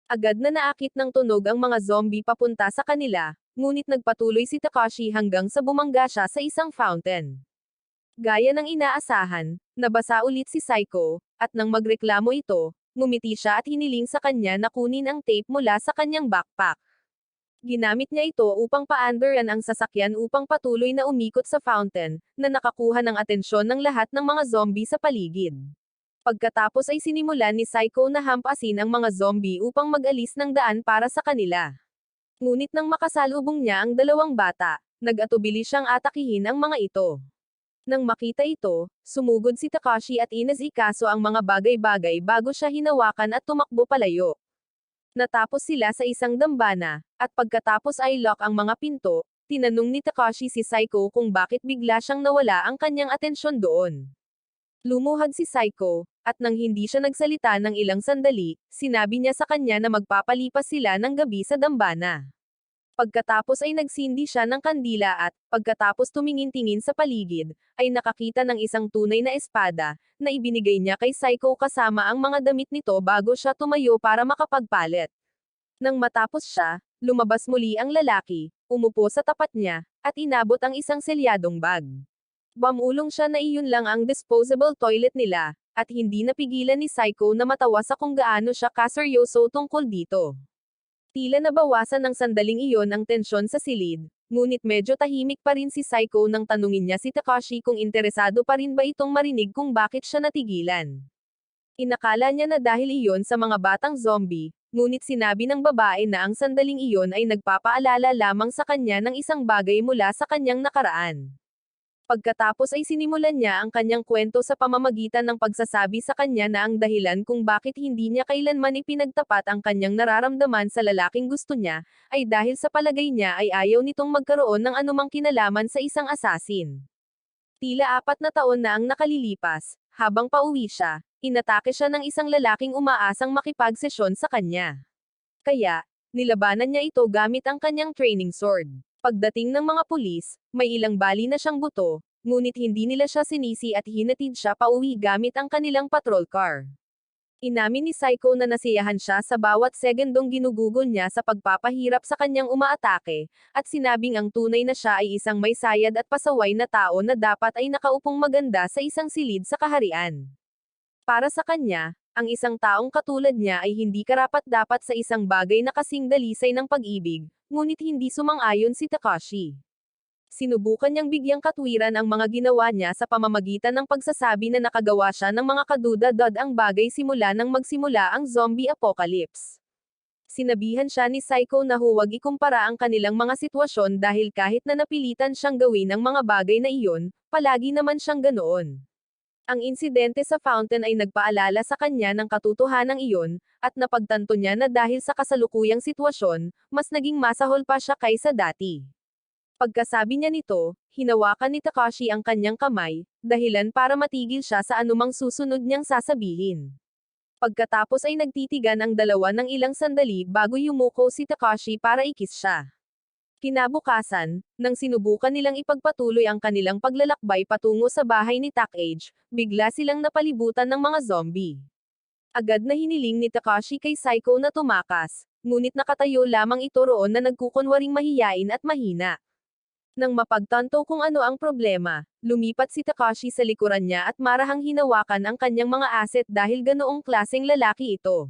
Agad na naakit ng tunog ang mga zombie papunta sa kanila, ngunit nagpatuloy si Takashi hanggang sa bumangga siya sa isang fountain. Gaya ng inaasahan, nabasa ulit si Saiko, at nang magreklamo ito, ngumiti siya at hiniling sa kanya na kunin ang tape mula sa kanyang backpack. Ginamit niya ito upang paandaran ang sasakyan upang patuloy na umikot sa fountain, na nakakuha ng atensyon ng lahat ng mga zombie sa paligid. Pagkatapos ay sinimulan ni Saiko na hampasin ang mga zombie upang mag-alis ng daan para sa kanila. Ngunit nang makasalubong niya ang dalawang bata, nag-atubili siyang atakihin ang mga ito. Nang makita ito, sumugod si Takashi at inasikaso ang mga bagay-bagay bago siya hinawakan at tumakbo palayo. Natapos sila sa isang dambana, at pagkatapos ay lock ang mga pinto, tinanong ni Takashi si Saiko kung bakit bigla siyang nawala ang kanyang atensyon doon. Lumuhad si Saiko, at nang hindi siya nagsalita ng ilang sandali, sinabi niya sa kanya na magpapalipas sila ng gabi sa dambana. Pagkatapos ay nagsindi siya ng kandila at, pagkatapos tumingin-tingin sa paligid, ay nakakita ng isang tunay na espada, na ibinigay niya kay Saiko kasama ang mga damit nito bago siya tumayo para makapagpalit. Nang matapos siya, lumabas muli ang lalaki, umupo sa tapat niya, at inabot ang isang selyadong bag. Bamulong siya na iyon lang ang disposable toilet nila, at hindi napigilan ni Saiko na matawa sa kung gaano siya kaseryoso tungkol dito. Tila nabawasan ng sandaling iyon ang tensyon sa silid, ngunit medyo tahimik pa rin si Saiko nang tanungin niya si Takashi kung interesado pa rin ba itong marinig kung bakit siya natigilan. Inakala niya na dahil iyon sa mga batang zombie, ngunit sinabi ng babae na ang sandaling iyon ay nagpapaalala lamang sa kanya ng isang bagay mula sa kanyang nakaraan. Pagkatapos ay sinimulan niya ang kanyang kwento sa pamamagitan ng pagsasabi sa kanya na ang dahilan kung bakit hindi niya kailanman ipinagtapat ang kanyang nararamdaman sa lalaking gusto niya, ay dahil sa palagay niya ay ayaw nitong magkaroon ng anumang kinalaman sa isang asasin. Tila 4 na taon na ang nakalilipas, habang pauwi siya, inatake siya ng isang lalaking umaasang makipagsesyon sa kanya. Kaya, nilabanan niya ito gamit ang kanyang training sword. Pagdating ng mga pulis, may ilang bali na siyang buto, ngunit hindi nila siya sinisi at hinatid siya pauwi gamit ang kanilang patrol car. Inamin ni Saiko na nasiyahan siya sa bawat segundong ginugugol niya sa pagpapahirap sa kanyang umaatake, at sinabing ang tunay na siya ay isang may sayad at pasaway na tao na dapat ay nakaupong maganda sa isang silid sa kaharian. Para sa kanya, ang isang taong katulad niya ay hindi karapat-dapat sa isang bagay na kasing dalisay ng pag-ibig, ngunit hindi sumang-ayon si Takashi. Sinubukan niyang bigyang katwiran ang mga ginawa niya sa pamamagitan ng pagsasabi na nakagawa siya ng mga kaduda-dad ang bagay simula nang magsimula ang zombie apocalypse. Sinabihan siya ni Saiko na huwag ikumpara ang kanilang mga sitwasyon dahil kahit na napilitan siyang gawin ang mga bagay na iyon, palagi naman siyang ganoon. Ang insidente sa fountain ay nagpaalala sa kanya ng katotohanan iyon, at napagtanto niya na dahil sa kasalukuyang sitwasyon, mas naging masahol pa siya kaysa dati. Pagkasabi niya nito, hinawakan ni Takashi ang kanyang kamay, dahilan para matigil siya sa anumang susunod niyang sasabihin. Pagkatapos ay nagtitigan ang dalawa ng ilang sandali bago yumuko si Takashi para ikis siya. Kinabukasan, nang sinubukan nilang ipagpatuloy ang kanilang paglalakbay patungo sa bahay ni Takage, bigla silang napalibutan ng mga zombie. Agad na hiniling ni Takashi kay Saiko na tumakas, ngunit nakatayo lamang ito roon na nagkukunwaring mahiyain at mahina. Nang mapagtanto kung ano ang problema, lumipat si Takashi sa likuran niya at marahang hinawakan ang kanyang mga asset dahil ganoong klaseng lalaki ito.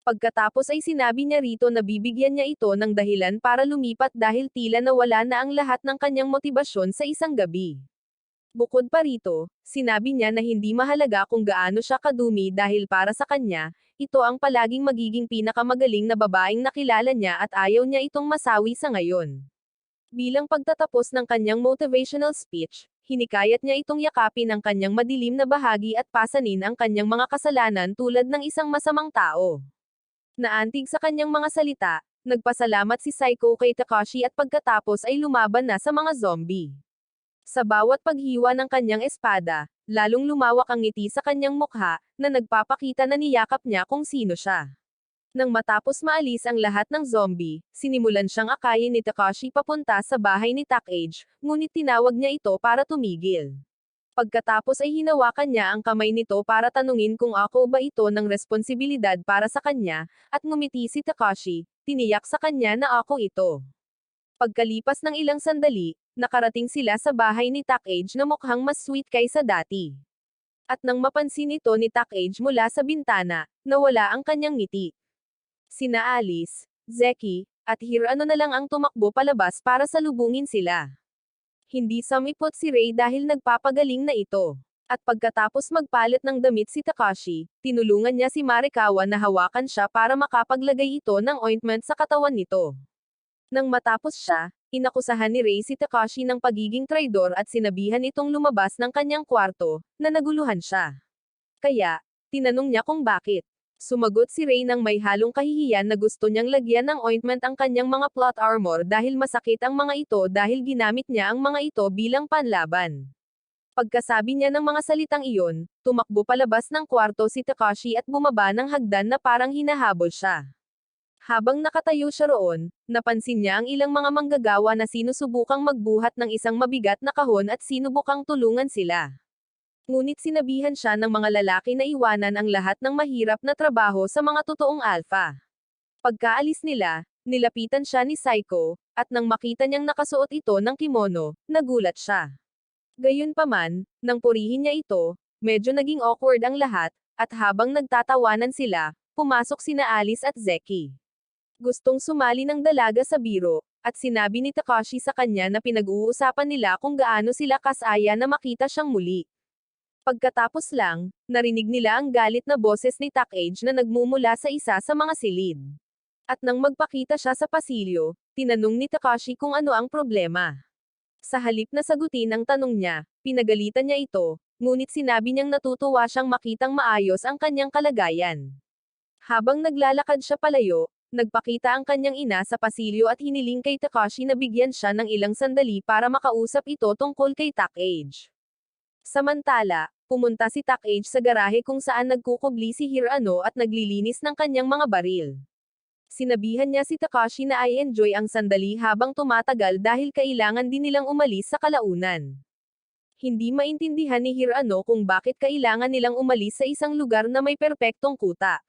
Pagkatapos ay sinabi niya rito na bibigyan niya ito ng dahilan para lumipat dahil tila nawala na ang lahat ng kanyang motibasyon sa isang gabi. Bukod pa rito, sinabi niya na hindi mahalaga kung gaano siya kadumi dahil para sa kanya, ito ang palaging magiging pinakamagaling na babaeng nakilala niya at ayaw niya itong masawi sa ngayon. Bilang pagtatapos ng kanyang motivational speech, hinikayat niya itong yakapin ang kanyang madilim na bahagi at pasanin ang kanyang mga kasalanan tulad ng isang masamang tao. Naantig sa kanyang mga salita, nagpasalamat si Saiko kay Takashi at pagkatapos ay lumaban na sa mga zombie. Sa bawat paghiwa ng kanyang espada, lalong lumawak ang ngiti sa kanyang mukha, na nagpapakita na niyakap niya kung sino siya. Nang matapos maalis ang lahat ng zombie, sinimulan siyang akayin ni Takashi papunta sa bahay ni Takage, ngunit tinawag niya ito para tumigil. Pagkatapos ay hinawakan niya ang kamay nito para tanungin kung ako ba ito ng responsibilidad para sa kanya, at ngumiti si Takashi, tiniyak sa kanya na ako ito. Pagkalipas ng ilang sandali, nakarating sila sa bahay ni Takage na mukhang mas sweet kaysa dati. At nang mapansin ito ni Takage mula sa bintana, nawala ang kanyang ngiti. Sina Alice, Zeki, at Hirano na lang ang tumakbo palabas para salubungin sila. Hindi sumipot si Ray dahil nagpapagaling na ito. At pagkatapos magpalit ng damit si Takashi, tinulungan niya si Marikawa na hawakan siya para makapaglagay ito ng ointment sa katawan nito. Nang matapos siya, Inakusahan ni Ray si Takashi ng pagiging traidor at sinabihan itong lumabas ng kanyang kwarto, na naguluhan siya. Kaya, tinanong niya kung bakit. Sumagot si Ray ng may halong kahihiyan na gusto niyang lagyan ng ointment ang kanyang mga plot armor dahil masakit ang mga ito dahil ginamit niya ang mga ito bilang panlaban. Pagkasabi niya ng mga salitang iyon, tumakbo palabas ng kwarto si Takashi at bumaba ng hagdan na parang hinahabol siya. Habang nakatayo siya roon, napansin niya ang ilang mga manggagawa na sinusubukang magbuhat ng isang mabigat na kahon at sinubukang tulungan sila. Ngunit sinabihan siya ng mga lalaki na iwanan ang lahat ng mahirap na trabaho sa mga totoong alpha. Pagkaalis nila, nilapitan siya ni Saiko, at nang makita niyang nakasuot ito ng kimono, nagulat siya. Gayunpaman, nang purihin niya ito, medyo naging awkward ang lahat, at habang nagtatawanan sila, pumasok sina Alice at Zeki. Gustong sumali ng dalaga sa biro, at sinabi ni Takashi sa kanya na pinag-uusapan nila kung gaano sila kasaya na makita siyang muli. Pagkatapos lang, narinig nila ang galit na boses ni Takage na nagmumula sa isa sa mga silid. At nang magpakita siya sa pasilyo, tinanong ni Takashi kung ano ang problema. Sa halip na sagutin ang tanong niya, pinagalitan niya ito, ngunit sinabi niyang natutuwa siyang makitang maayos ang kanyang kalagayan. Habang naglalakad siya palayo, nagpakita ang kanyang ina sa pasilyo at hiniling kay Takashi na bigyan siya ng ilang sandali para makausap ito tungkol kay Takage. Samantala, pumunta si Takage sa garahe kung saan nagkukubli si Hirano at naglilinis ng kanyang mga baril. Sinabihan niya si Takashi na ay enjoy ang sandali habang tumatagal dahil kailangan din nilang umalis sa kalaunan. Hindi maintindihan ni Hirano kung bakit kailangan nilang umalis sa isang lugar na may perpektong kuta.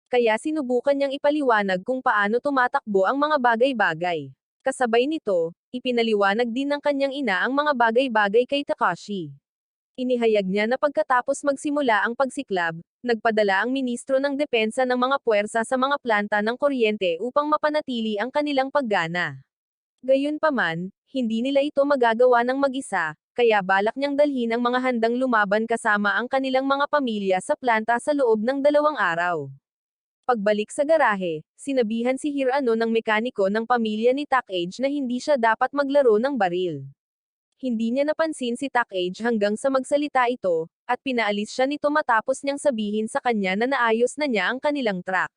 Kaya sinubukan niyang ipaliwanag kung paano tumatakbo ang mga bagay-bagay. Kasabay nito, ipinaliwanag din ng kanyang ina ang mga bagay-bagay kay Takashi. Inihayag niya na pagkatapos magsimula ang pagsiklab, nagpadala ang ministro ng depensa ng mga puwersa sa mga planta ng kuryente upang mapanatili ang kanilang paggana. Gayunpaman, hindi nila ito magagawa ng mag-isa, kaya balak niyang dalhin ang mga handang lumaban kasama ang kanilang mga pamilya sa planta sa loob ng 2 araw. Pagbalik sa garahe, sinabihan si Hirano ng mekaniko ng pamilya ni Takage na hindi siya dapat maglaro ng baril. Hindi niya napansin si Takage hanggang sa magsalita ito, at pinaalis siya nito matapos niyang sabihin sa kanya na naayos na niya ang kanilang truck.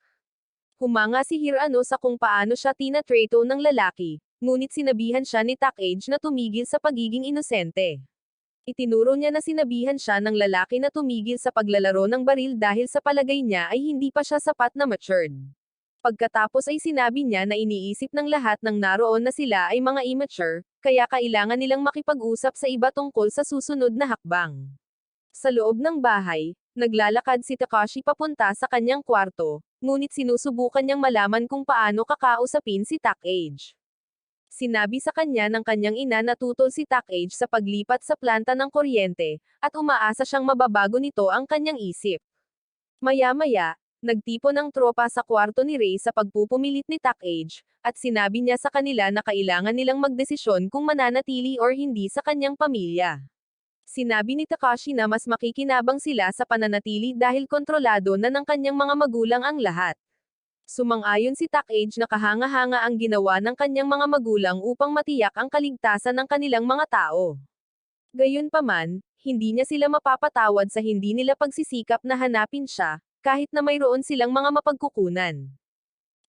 Humanga si Hirano sa kung paano siya tinatrato ng lalaki, ngunit sinabihan siya ni Takage na tumigil sa pagiging inosente. Itinuro niya na sinabihan siya ng lalaki na tumigil sa paglalaro ng baril dahil sa palagay niya ay hindi pa siya sapat na matured. Pagkatapos ay sinabi niya na iniisip ng lahat ng naroon na sila ay mga immature, kaya kailangan nilang makipag-usap sa iba tungkol sa susunod na hakbang. Sa loob ng bahay, naglalakad si Takashi papunta sa kanyang kwarto, ngunit sinusubukan niyang malaman kung paano kakausapin si Takage. Sinabi sa kanya ng kanyang ina na tutol si Takage sa paglipat sa planta ng kuryente, at umaasa siyang mababago nito ang kanyang isip. Maya-maya, nagtipon ang tropa sa kwarto ni Ray sa pagpupumilit ni Takage, at sinabi niya sa kanila na kailangan nilang magdesisyon kung mananatili or hindi sa kanyang pamilya. Sinabi ni Takashi na mas makikinabang sila sa pananatili dahil kontrolado na ng kanyang mga magulang ang lahat. Sumang-ayon si Takage na kahanga-hanga ang ginawa ng kanyang mga magulang upang matiyak ang kaligtasan ng kanilang mga tao. Gayunpaman, hindi niya sila mapapatawad sa hindi nila pagsisikap na hanapin siya, kahit na mayroon silang mga mapagkukunan.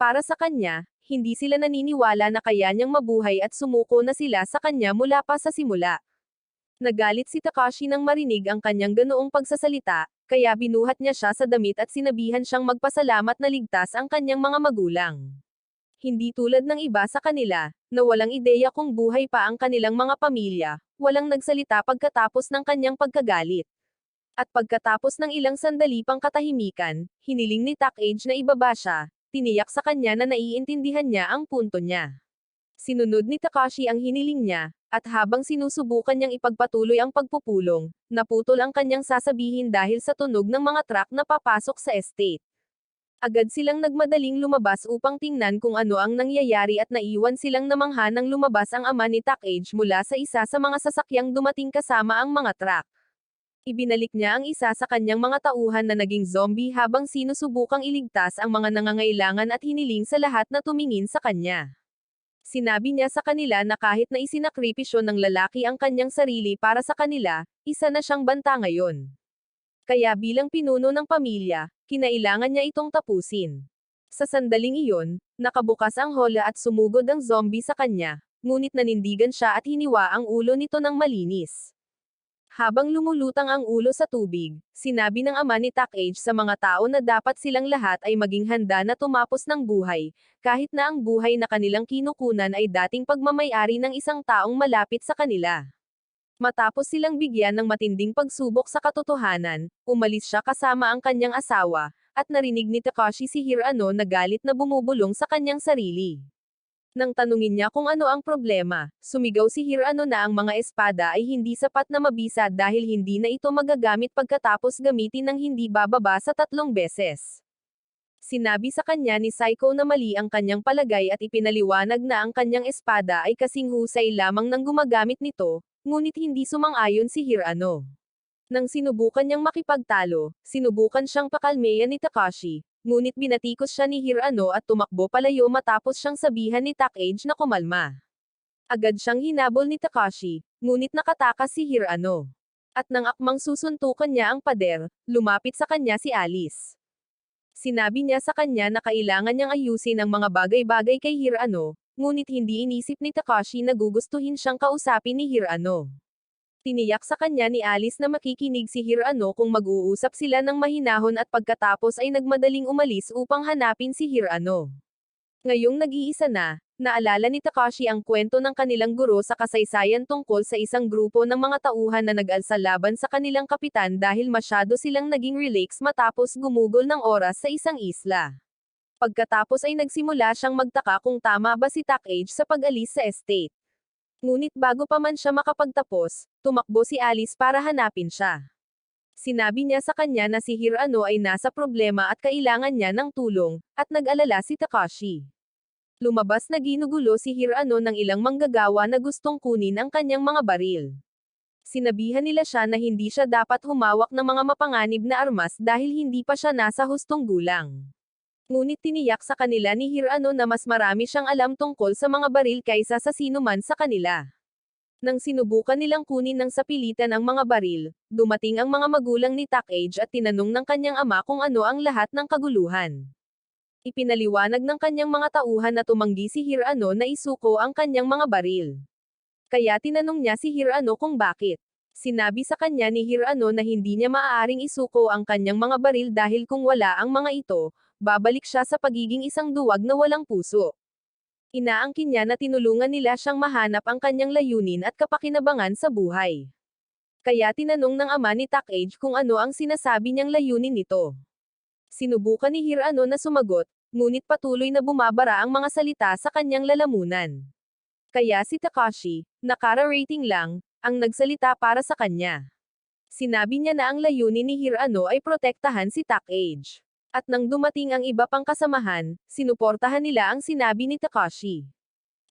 Para sa kanya, hindi sila naniniwala na kaya niyang mabuhay at sumuko na sila sa kanya mula pa sa simula. Nagalit si Takashi nang marinig ang kanyang ganoong pagsasalita, kaya binuhat niya siya sa damit at sinabihan siyang magpasalamat na ligtas ang kanyang mga magulang. Hindi tulad ng iba sa kanila, na walang ideya kung buhay pa ang kanilang mga pamilya, walang nagsalita pagkatapos ng kanyang pagkagalit. At pagkatapos ng ilang sandali pang katahimikan, hiniling ni Takage na ibaba siya, tiniyak sa kanya na naiintindihan niya ang punto niya. Sinunod ni Takashi ang hiniling niya, at habang sinusubukan niyang ipagpatuloy ang pagpupulong, naputol ang kanyang sasabihin dahil sa tunog ng mga truck na papasok sa estate. Agad silang nagmadaling lumabas upang tingnan kung ano ang nangyayari at naiwan silang namangha nang lumabas ang ama ni Takage mula sa isa sa mga sasakyang dumating kasama ang mga truck. Ibinalik niya ang isa sa kanyang mga tauhan na naging zombie habang sinusubukang iligtas ang mga nangangailangan at hiniling sa lahat na tumingin sa kanya. Sinabi niya sa kanila na kahit na isinakripisyo ng lalaki ang kanyang sarili para sa kanila, isa na siyang banta ngayon. Kaya bilang pinuno ng pamilya, kinailangan niya itong tapusin. Sa sandaling iyon, nakabukas ang hola at sumugod ang zombie sa kanya, ngunit nanindigan siya at hiniwa ang ulo nito ng malinis. Habang lumulutang ang ulo sa tubig, sinabi ng ama ni Takage sa mga tao na dapat silang lahat ay maging handa na tumapos ng buhay, kahit na ang buhay na kanilang kinukunan ay dating pagmamayari ng isang taong malapit sa kanila. Matapos silang bigyan ng matinding pagsubok sa katotohanan, umalis siya kasama ang kanyang asawa, at narinig ni Takashi si Hirano na galit na bumubulong sa kanyang sarili. Nang tanungin niya kung ano ang problema, sumigaw si Hirano na ang mga espada ay hindi sapat na mabisa dahil hindi na ito magagamit pagkatapos gamitin ng hindi bababa sa 3 beses. Sinabi sa kanya ni Saiko na mali ang kanyang palagay at ipinaliwanag na ang kanyang espada ay kasing husay lamang ng gumagamit nito, ngunit hindi sumang-ayon si Hirano. Nang sinubukan niyang makipagtalo, sinubukan siyang pakalmeyan ni Takashi, ngunit binatikos siya ni Hirano at tumakbo palayo matapos siyang sabihan ni Takage na kumalma. Agad siyang hinabol ni Takashi, ngunit nakatakas si Hirano. At nang akmang susuntukan niya ang pader, lumapit sa kanya si Alice. Sinabi niya sa kanya na kailangan niyang ayusin ang mga bagay-bagay kay Hirano, ngunit hindi inisip ni Takashi na gugustuhin siyang kausapin ni Hirano. Tiniyak sa kanya ni Alice na makikinig si Hirano kung mag-uusap sila ng mahinahon at pagkatapos ay nagmadaling umalis upang hanapin si Hirano. Ngayong nag-iisa na, naalala ni Takashi ang kwento ng kanilang guro sa kasaysayan tungkol sa isang grupo ng mga tauhan na nag-alsa laban sa kanilang kapitan dahil masyado silang naging relax matapos gumugol ng oras sa isang isla. Pagkatapos ay nagsimula siyang magtaka kung tama ba si Takage sa pag-alis sa estate. Ngunit bago pa man siya makapagtapos, tumakbo si Alice para hanapin siya. Sinabi niya sa kanya na si Hirano ay nasa problema at kailangan niya ng tulong, at nag-alala si Takashi. Lumabas na ginugulo si Hirano ng ilang manggagawa na gustong kunin ang kanyang mga baril. Sinabihan nila siya na hindi siya dapat humawak ng mga mapanganib na armas dahil hindi pa siya nasa hustong gulang. Ngunit tiniyak sa kanila ni Hirano na mas marami siyang alam tungkol sa mga baril kaysa sa sino man sa kanila. Nang sinubukan nilang kunin ng sapilitan ang mga baril, dumating ang mga magulang ni Takage at tinanong ng kanyang ama kung ano ang lahat ng kaguluhan. Ipinaliwanag ng kanyang mga tauhan na tumanggi si Hirano na isuko ang kanyang mga baril. Kaya tinanong niya si Hirano kung bakit. Sinabi sa kanya ni Hirano na hindi niya maaaring isuko ang kanyang mga baril dahil kung wala ang mga ito, babalik siya sa pagiging isang duwag na walang puso. Inaangkin niya na tinulungan nila siyang mahanap ang kanyang layunin at kapakinabangan sa buhay. Kaya tinanong ng ama ni Takage kung ano ang sinasabi niyang layunin nito. Sinubukan ni Hirano na sumagot, ngunit patuloy na bumabara ang mga salita sa kanyang lalamunan. Kaya si Takashi, nakara-rating lang, ang nagsalita para sa kanya. Sinabi niya na ang layunin ni Hirano ay protektahan si Takage. At nang dumating ang iba pang kasamahan, sinuportahan nila ang sinabi ni Takashi.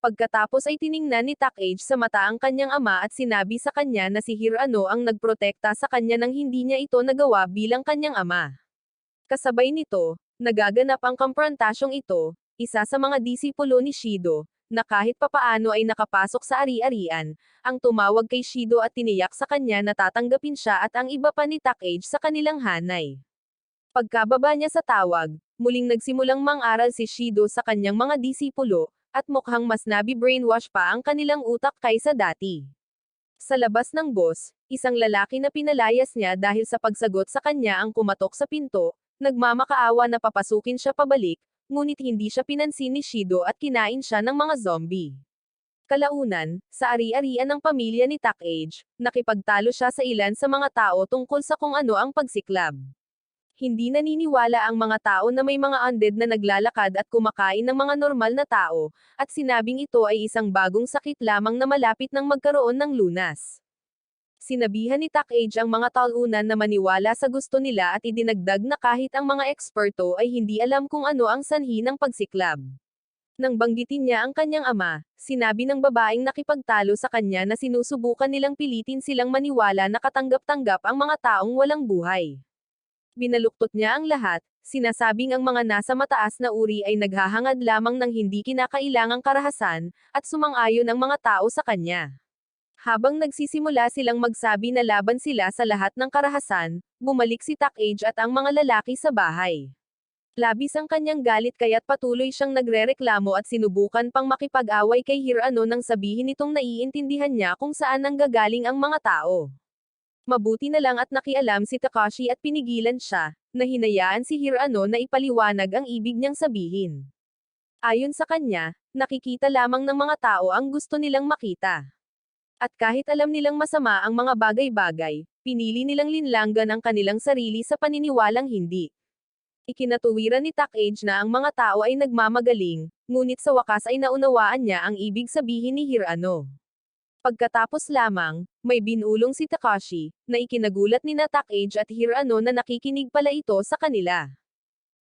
Pagkatapos ay tiningnan ni Takage sa mata ang kanyang ama at sinabi sa kanya na si Hirano ang nagprotekta sa kanya nang hindi niya ito nagawa bilang kanyang ama. Kasabay nito, nagaganap ang komprontasyong ito, isa sa mga disipulo ni Shido, na kahit papaano ay nakapasok sa ari-arian, ang tumawag kay Shido at tiniyak sa kanya na tatanggapin siya at ang iba pa ni Takage sa kanilang hanay. Pagkababa niya sa tawag, muling nagsimulang mang-aral si Shido sa kanyang mga disipulo, at mukhang mas nabi-brainwash pa ang kanilang utak kaysa dati. Sa labas ng boss, isang lalaki na pinalayas niya dahil sa pagsagot sa kanya ang kumatok sa pinto, nagmamakaawa na papasukin siya pabalik, ngunit hindi siya pinansin ni Shido at kinain siya ng mga zombie. Kalaunan, sa ari-arian ng pamilya ni Takage, nakipagtalo siya sa ilan sa mga tao tungkol sa kung ano ang pagsiklab. Hindi naniniwala ang mga tao na may mga undead na naglalakad at kumakain ng mga normal na tao, at sinabing ito ay isang bagong sakit lamang na malapit ng magkaroon ng lunas. Sinabihan ni Takage ang mga talunan na maniwala sa gusto nila at idinagdag na kahit ang mga eksperto ay hindi alam kung ano ang sanhi ng pagsiklab. Nang banggitin niya ang kanyang ama, sinabi ng babaeng nakipagtalo sa kanya na sinusubukan nilang pilitin silang maniwala na katanggap-tanggap ang mga taong walang buhay. Binaluktot niya ang lahat, sinasabing ang mga nasa mataas na uri ay naghahangad lamang ng hindi kinakailangang karahasan, at sumang-ayon ang mga tao sa kanya. Habang nagsisimula silang magsabi na laban sila sa lahat ng karahasan, bumalik si Takage at ang mga lalaki sa bahay. Labis ang kanyang galit kaya't patuloy siyang nagrereklamo at sinubukan pang makipag-away kay Hirano nang sabihin nitong naiintindihan niya kung saan nanggagaling ang mga tao. Mabuti na lang at nakialam si Takashi at pinigilan siya, na hinayaan si Hirano na ipaliwanag ang ibig niyang sabihin. Ayon sa kanya, nakikita lamang ng mga tao ang gusto nilang makita. At kahit alam nilang masama ang mga bagay-bagay, pinili nilang linlanggan ang kanilang sarili sa paniniwalang hindi. Ikinatuwiran ni Takage na ang mga tao ay nagmamagaling, ngunit sa wakas ay naunawaan niya ang ibig sabihin ni Hirano. Pagkatapos lamang, may binulong si Takashi, na ikinagulat ni Takage at Hirano na nakikinig pala ito sa kanila.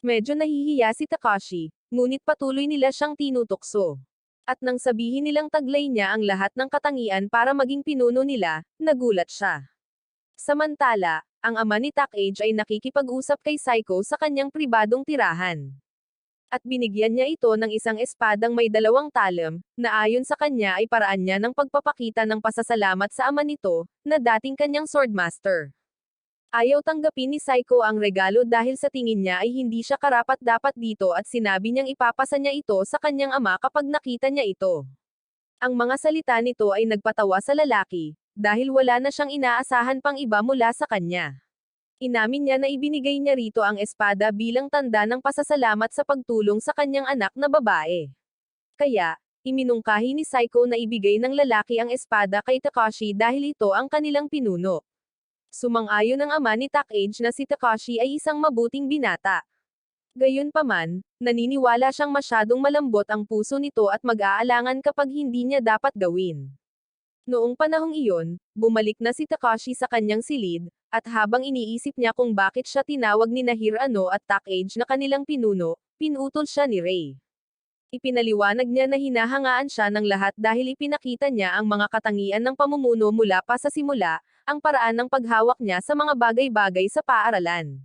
Medyo nahihiya si Takashi, ngunit patuloy nila siyang tinutokso. At nang sabihin nilang taglay niya ang lahat ng katangian para maging pinuno nila, nagulat siya. Samantala, ang ama ni Takage ay nakikipag-usap kay Saiko sa kanyang pribadong tirahan. At binigyan niya ito ng isang espadang may 2 talam, na ayon sa kanya ay paraan niya ng pagpapakita ng pasasalamat sa ama nito, na dating kanyang swordmaster. Ayaw tanggapin ni Saiko ang regalo dahil sa tingin niya ay hindi siya karapat-dapat dito at sinabi niyang ipapasa niya ito sa kanyang ama kapag nakita niya ito. Ang mga salita nito ay nagpatawa sa lalaki, dahil wala na siyang inaasahan pang iba mula sa kanya. Inamin niya na ibinigay niya rito ang espada bilang tanda ng pasasalamat sa pagtulong sa kanyang anak na babae. Kaya, iminungkahi ni Saiko na ibigay ng lalaki ang espada kay Takashi dahil ito ang kanilang pinuno. Sumang-ayon ang ama ni Takage na si Takashi ay isang mabuting binata. Gayunpaman, naniniwala siyang masyadong malambot ang puso nito at mag-aalangan kapag hindi niya dapat gawin. Noong panahong iyon, bumalik na si Takashi sa kanyang silid, at habang iniisip niya kung bakit siya tinawag ni Hirano at Takage na kanilang pinuno, pinutol siya ni Rei. Ipinaliwanag niya na hinahangaan siya ng lahat dahil ipinakita niya ang mga katangian ng pamumuno mula pa sa simula, ang paraan ng paghawak niya sa mga bagay-bagay sa paaralan.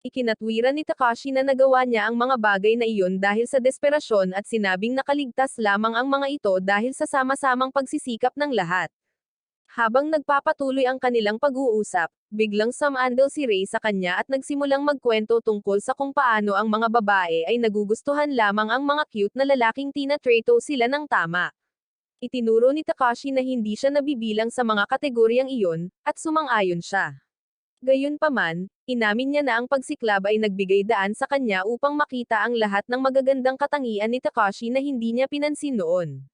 Ikinatwiran ni Takashi na nagawa niya ang mga bagay na iyon dahil sa desperasyon at sinabing nakaligtas lamang ang mga ito dahil sa sama-samang pagsisikap ng lahat. Habang nagpapatuloy ang kanilang pag-uusap, biglang sumandal si Rei sa kanya at nagsimulang magkwento tungkol sa kung paano ang mga babae ay nagugustuhan lamang ang mga cute na lalaking tinatrato sila ng tama. Itinuro ni Takashi na hindi siya nabibilang sa mga kategoryang iyon, at sumang-ayon siya. Gayunpaman, inamin niya na ang pagsiklab ay nagbigay daan sa kanya upang makita ang lahat ng magagandang katangian ni Takashi na hindi niya pinansin noon.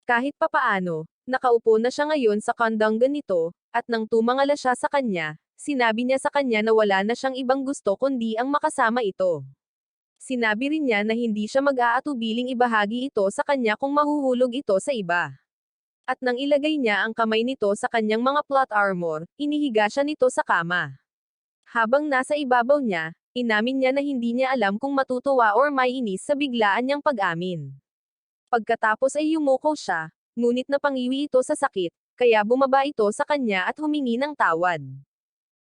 Kahit papaano, nakaupo na siya ngayon sa kandanggan nito, at nang tumangala siya sa kanya, sinabi niya sa kanya na wala na siyang ibang gusto kundi ang makasama ito. Sinabi rin niya na hindi siya mag-aatubiling ibahagi ito sa kanya kung mahuhulog ito sa iba. At nang ilagay niya ang kamay nito sa kanyang mga plot armor, inihiga siya nito sa kama. Habang nasa ibabaw niya, inamin niya na hindi niya alam kung matutuwa or maiinis sa biglaan niyang pag-amin. Pagkatapos ay yumuko siya, ngunit napangiwi ito sa sakit, kaya bumaba ito sa kanya at humingi ng tawad.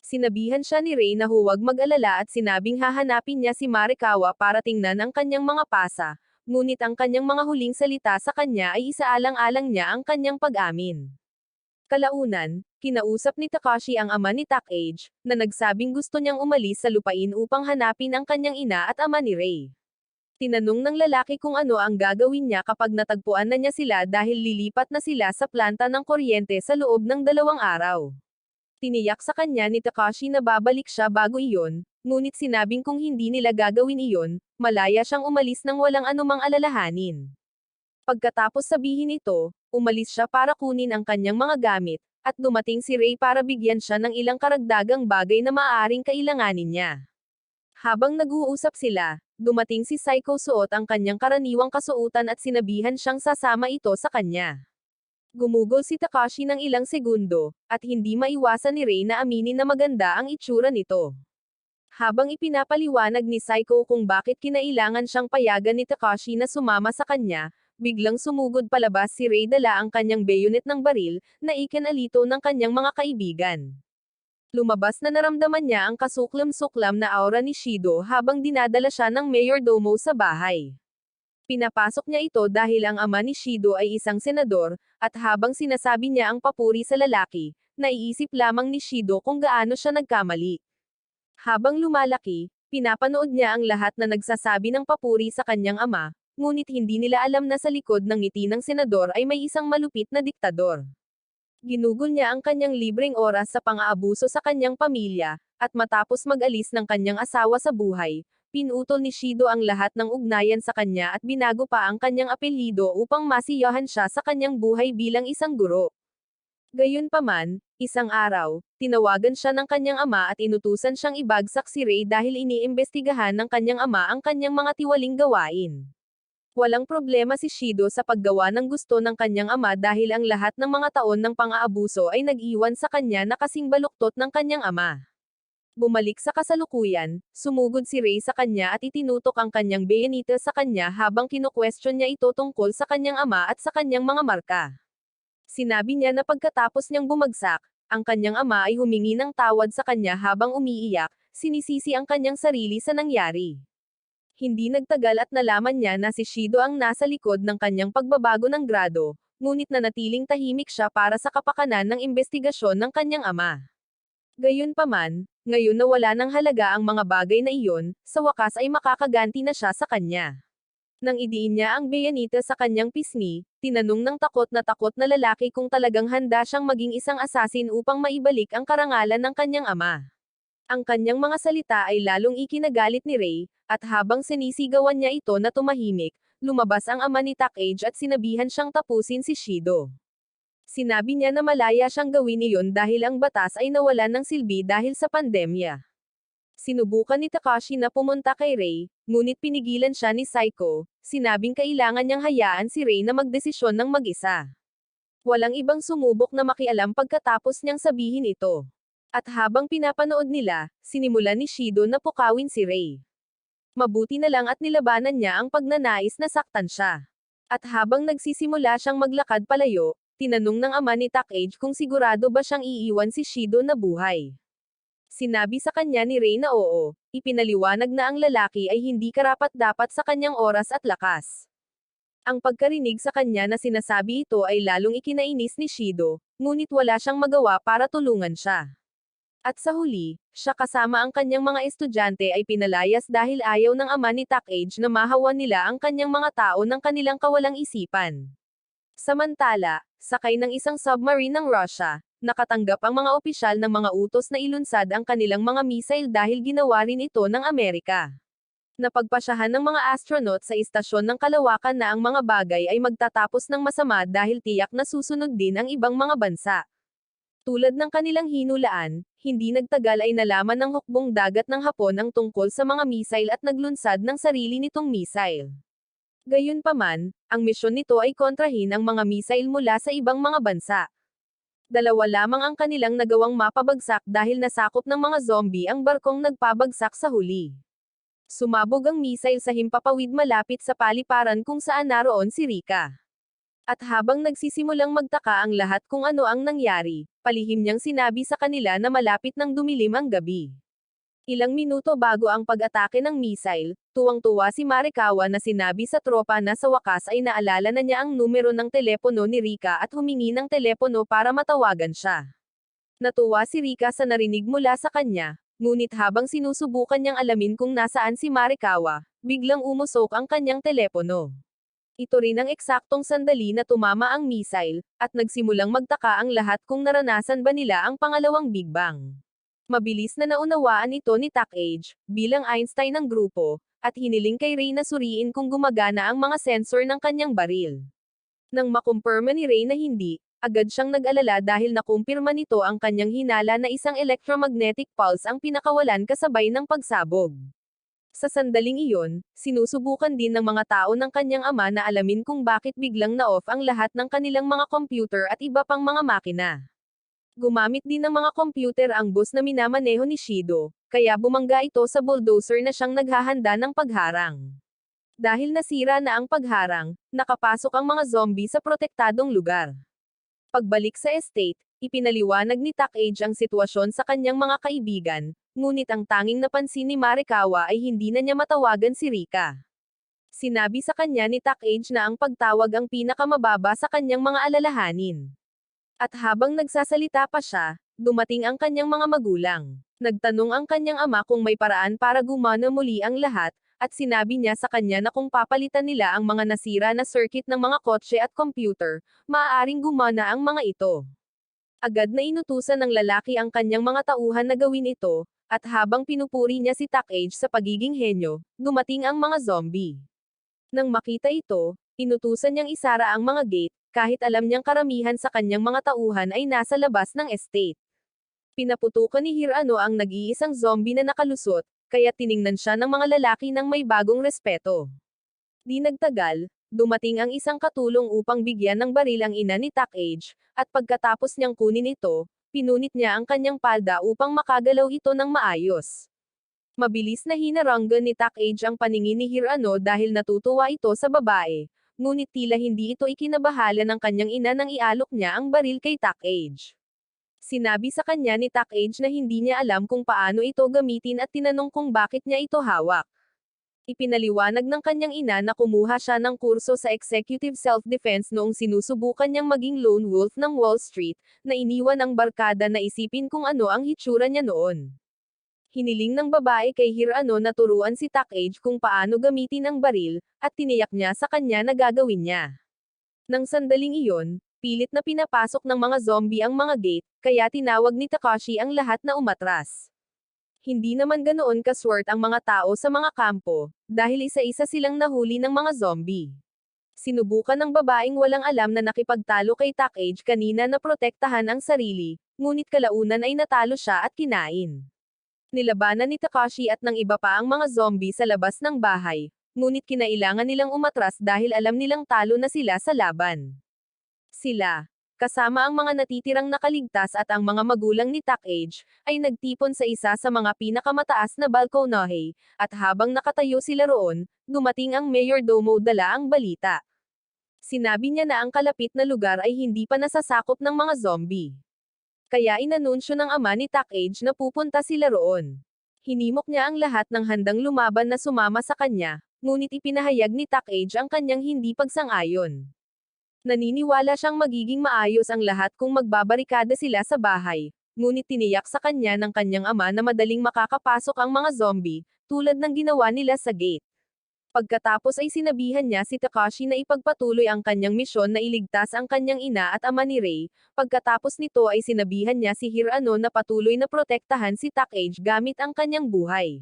Sinabihan siya ni Rei na huwag mag-alala at sinabing hahanapin niya si Marikawa para tingnan ang kanyang mga pasa, ngunit ang kanyang mga huling salita sa kanya ay isaalang-alang niya ang kanyang pag-amin. Kalaunan, kinausap ni Takashi ang ama ni Takage, na nagsabing gusto niyang umalis sa lupain upang hanapin ang kanyang ina at ama ni Rei. Tinanong ng lalaki kung ano ang gagawin niya kapag natagpuan na niya sila dahil lilipat na sila sa planta ng kuryente sa loob ng 2 araw. Tiniyak sa kanya ni Takashi na babalik siya bago iyon, ngunit sinabing kung hindi nila gagawin iyon, malaya siyang umalis nang walang anumang alalahanin. Pagkatapos sabihin ito, umalis siya para kunin ang kanyang mga gamit, at dumating si Rei para bigyan siya ng ilang karagdagang bagay na maaaring kailanganin niya. Habang nag-uusap sila, dumating si Saiko suot ang kanyang karaniwang kasuotan at sinabihan siyang sasama ito sa kanya. Gumugol si Takashi ng ilang segundo, at hindi maiwasan ni Rei na aminin na maganda ang itsura nito. Habang ipinapaliwanag ni Saiko kung bakit kinailangan siyang payagan ni Takashi na sumama sa kanya, biglang sumugod palabas si Rei dala ang kanyang bayonet ng baril, na ikinalito ng kanyang mga kaibigan. Lumabas na naramdaman niya ang kasuklam-suklam na aura ni Shido habang dinadala siya ng mayordomo sa bahay. Pinapasok niya ito dahil ang ama ni Shido ay isang senador, at habang sinasabi niya ang papuri sa lalaki, naiisip lamang ni Shido kung gaano siya nagkamali. Habang lumalaki, pinapanood niya ang lahat na nagsasabi ng papuri sa kanyang ama, ngunit hindi nila alam na sa likod ng ngiti ng senador ay may isang malupit na diktador. Ginugol niya ang kanyang libreng oras sa pang-aabuso sa kanyang pamilya, at matapos mag-alis ng kanyang asawa sa buhay, pinutol ni Shido ang lahat ng ugnayan sa kanya at binago pa ang kanyang apelyido upang masiyahan siya sa kanyang buhay bilang isang guro. Gayunpaman, isang araw, tinawagan siya ng kanyang ama at inutusan siyang ibagsak si Rei dahil iniimbestigahan ng kanyang ama ang kanyang mga tiwaling gawain. Walang problema si Shido sa paggawa ng gusto ng kanyang ama dahil ang lahat ng mga taon ng pang-aabuso ay nag-iwan sa kanya na kasing baluktot ng kanyang ama. Bumalik sa kasalukuyan, sumugod si Rei sa kanya at itinutok ang kanyang bayoneta sa kanya habang kino-question niya ito tungkol sa kanyang ama at sa kanyang mga marka. Sinabi niya na pagkatapos niyang bumagsak, ang kanyang ama ay humingi ng tawad sa kanya habang umiiyak, sinisisi ang kanyang sarili sa nangyari. Hindi nagtagal at nalaman niya na si Shido ang nasa likod ng kanyang pagbabago ng grado, ngunit nanatiling tahimik siya para sa kapakanan ng investigasyon ng kanyang ama. Gayunpaman, ngayon na wala ng halaga ang mga bagay na iyon, sa wakas ay makakaganti na siya sa kanya. Nang idiin niya ang bayoneta sa kanyang pisngi, tinanong ng takot na lalaki kung talagang handa siyang maging isang asasin upang maibalik ang karangalan ng kanyang ama. Ang kanyang mga salita ay lalong ikinagalit ni Rei, at habang sinisigawan niya ito na tumahimik, lumabas ang ama ni Takage at sinabihan siyang tapusin si Shido. Sinabi niya na malaya siyang gawin iyon dahil ang batas ay nawalan ng silbi dahil sa pandemya. Sinubukan ni Takashi na pumunta kay Rei, ngunit pinigilan siya ni Saiko, sinabing kailangan niyang hayaan si Rei na magdesisyon ng mag-isa. Walang ibang sumubok na makialam pagkatapos niyang sabihin ito. At habang pinapanood nila, sinimulan ni Shido na pukawin si Rei. Mabuti na lang at nilabanan niya ang pagnanais na saktan siya. At habang nagsisimula siyang maglakad palayo, tinanong ng ama ni Takage kung sigurado ba siyang iiwan si Shido na buhay. Sinabi sa kanya ni Rei na oo, ipinaliwanag na ang lalaki ay hindi karapat-dapat sa kanyang oras at lakas. Ang pagkarinig sa kanya na sinasabi ito ay lalong ikinainis ni Shido, ngunit wala siyang magawa para tulungan siya. At sa huli, siya kasama ang kanyang mga estudyante ay pinalayas dahil ayaw ng ama ni Takage na mahawan nila ang kanyang mga tao ng kanilang kawalang isipan. Samantala, sakay ng isang submarine ng Russia, nakatanggap ang mga opisyal ng mga utos na ilunsad ang kanilang mga missile dahil ginawa rin ito ng Amerika. Napagpasyahan ng mga astronaut sa istasyon ng kalawakan na ang mga bagay ay magtatapos ng masama dahil tiyak na susunod din ang ibang mga bansa. Tulad ng kanilang hinulaan, hindi nagtagal ay nalaman ng hukbong dagat ng Hapon ang tungkol sa mga missile at naglunsad ng sarili nitong missile. Gayunpaman, ang misyon nito ay kontrahin ang mga missile mula sa ibang mga bansa. Dalawa lamang ang kanilang nagawang mapabagsak dahil nasakop ng mga zombie ang barkong nagpabagsak sa huli. Sumabog ang missile sa himpapawid malapit sa paliparan kung saan naroon si Rika. At habang nagsisimulang magtaka ang lahat kung ano ang nangyari, palihim niyang sinabi sa kanila na malapit nang dumilim ang gabi. Ilang minuto bago ang pag-atake ng missile, tuwang-tuwa si Marikawa na sinabi sa tropa na sa wakas ay naalala na niya ang numero ng telepono ni Rika at humingi ng telepono para matawagan siya. Natuwa si Rika sa narinig mula sa kanya, ngunit habang sinusubukan niyang alamin kung nasaan si Marikawa, biglang umusok ang kanyang telepono. Ito rin ang eksaktong sandali na tumama ang missile, at nagsimulang magtaka ang lahat kung naranasan ba nila ang pangalawang Big Bang. Mabilis na naunawaan ito ni Takage, bilang Einstein ng grupo, at hiniling kay Rei na suriin kung gumagana ang mga sensor ng kanyang baril. Nang makumpirma ni Rei na hindi, agad siyang nag-alala dahil nakumpirma nito ang kanyang hinala na isang electromagnetic pulse ang pinakawalan kasabay ng pagsabog. Sa sandaling iyon, sinusubukan din ng mga tao ng kanyang ama na alamin kung bakit biglang na-off ang lahat ng kanilang mga computer at iba pang mga makina. Gumamit din ng mga computer ang bus na minamaneho ni Shido, kaya bumangga ito sa bulldozer na siyang naghahanda ng pagharang. Dahil nasira na ang pagharang, nakapasok ang mga zombie sa protektadong lugar. Pagbalik sa estate, ipinaliwanag ni Takage ang sitwasyon sa kanyang mga kaibigan, ngunit ang tanging napansin ni Marikawa ay hindi na niya matawagan si Rika. Sinabi sa kanya ni Takage na ang pagtawag ang pinakamababa sa kanyang mga alalahanin. At habang nagsasalita pa siya, dumating ang kanyang mga magulang. Nagtanong ang kanyang ama kung may paraan para gumana muli ang lahat, at sinabi niya sa kanya na kung papalitan nila ang mga nasira na circuit ng mga kotse at computer, maaaring gumana ang mga ito. Agad na inutusan ng lalaki ang kanyang mga tauhan na gawin ito, at habang pinupuri niya si Takage sa pagiging henyo, dumating ang mga zombie. Nang makita ito, inutusan niyang isara ang mga gate, kahit alam niyang karamihan sa kanyang mga tauhan ay nasa labas ng estate. Pinaputukan ni Hirano ang nag-iisang zombie na nakalusot, kaya tiningnan siya ng mga lalaki ng may bagong respeto. Di nagtagal, dumating ang isang katulong upang bigyan ng baril ang ina ni Takage, at pagkatapos niyang kunin ito, pinunit niya ang kanyang palda upang makagalaw ito ng maayos. Mabilis na hinaranggan ni Takage ang paningin ni Hirano dahil natutuwa ito sa babae, ngunit tila hindi ito ikinabahala ng kanyang ina nang ialok niya ang baril kay Takage. Sinabi sa kanya ni Takage na hindi niya alam kung paano ito gamitin at tinanong kung bakit niya ito hawak. Ipinaliwanag ng kanyang ina na kumuha siya ng kurso sa Executive Self-Defense noong sinusubukan niyang maging lone wolf ng Wall Street, na iniwan ang barkada na isipin kung ano ang hitsura niya noon. Hiniling ng babae kay Hirano na turuan si Takage kung paano gamitin ang baril, at tiniyak niya sa kanya na gagawin niya. Nang sandaling iyon, pilit na pinapasok ng mga zombie ang mga gate, kaya tinawag ni Takashi ang lahat na umatras. Hindi naman ganoon kaswert ang mga tao sa mga kampo, dahil isa-isa silang nahuli ng mga zombie. Sinubukan ng babaeng walang alam na nakipagtalo kay Takage kanina na protektahan ang sarili, ngunit kalaunan ay natalo siya at kinain. Nilabanan ni Takashi at ng iba pa ang mga zombie sa labas ng bahay, ngunit kinailangan nilang umatras dahil alam nilang talo na sila sa laban. Sila, kasama ang mga natitirang nakaligtas at ang mga magulang ni Takage, ay nagtipon sa isa sa mga pinakamataas na balkonahe, at habang nakatayo sila roon, dumating ang mayordomo dala ang balita. Sinabi niya na ang kalapit na lugar ay hindi pa nasasakop ng mga zombie. Kaya inanunsyo ng ama ni Takage na pupunta sila roon. Hinimok niya ang lahat ng handang lumaban na sumama sa kanya, ngunit ipinahayag ni Takage ang kanyang hindi pagsang-ayon. Naniniwala siyang magiging maayos ang lahat kung magbabarikada sila sa bahay, ngunit tiniyak sa kanya ng kanyang ama na madaling makakapasok ang mga zombie, tulad ng ginawa nila sa gate. Pagkatapos ay sinabihan niya si Takashi na ipagpatuloy ang kanyang misyon na iligtas ang kanyang ina at ama ni Rei, pagkatapos nito ay sinabihan niya si Hirano na patuloy na protektahan si Takage gamit ang kanyang buhay.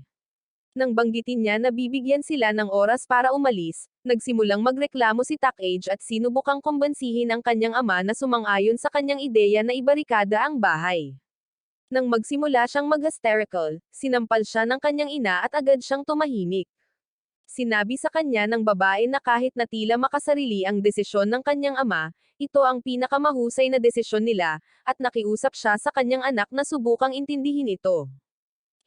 Nang banggitin niya na bibigyan sila ng oras para umalis, nagsimulang magreklamo si Takage at sinubukang kumbansihin ang kanyang ama na sumang-ayon sa kanyang ideya na ibarikada ang bahay. Nang magsimula siyang mag-hysterical, sinampal siya ng kanyang ina at agad siyang tumahimik. Sinabi sa kanya ng babae na kahit na tila makasarili ang desisyon ng kanyang ama, ito ang pinakamahusay na desisyon nila, at nakiusap siya sa kanyang anak na subukang intindihin ito.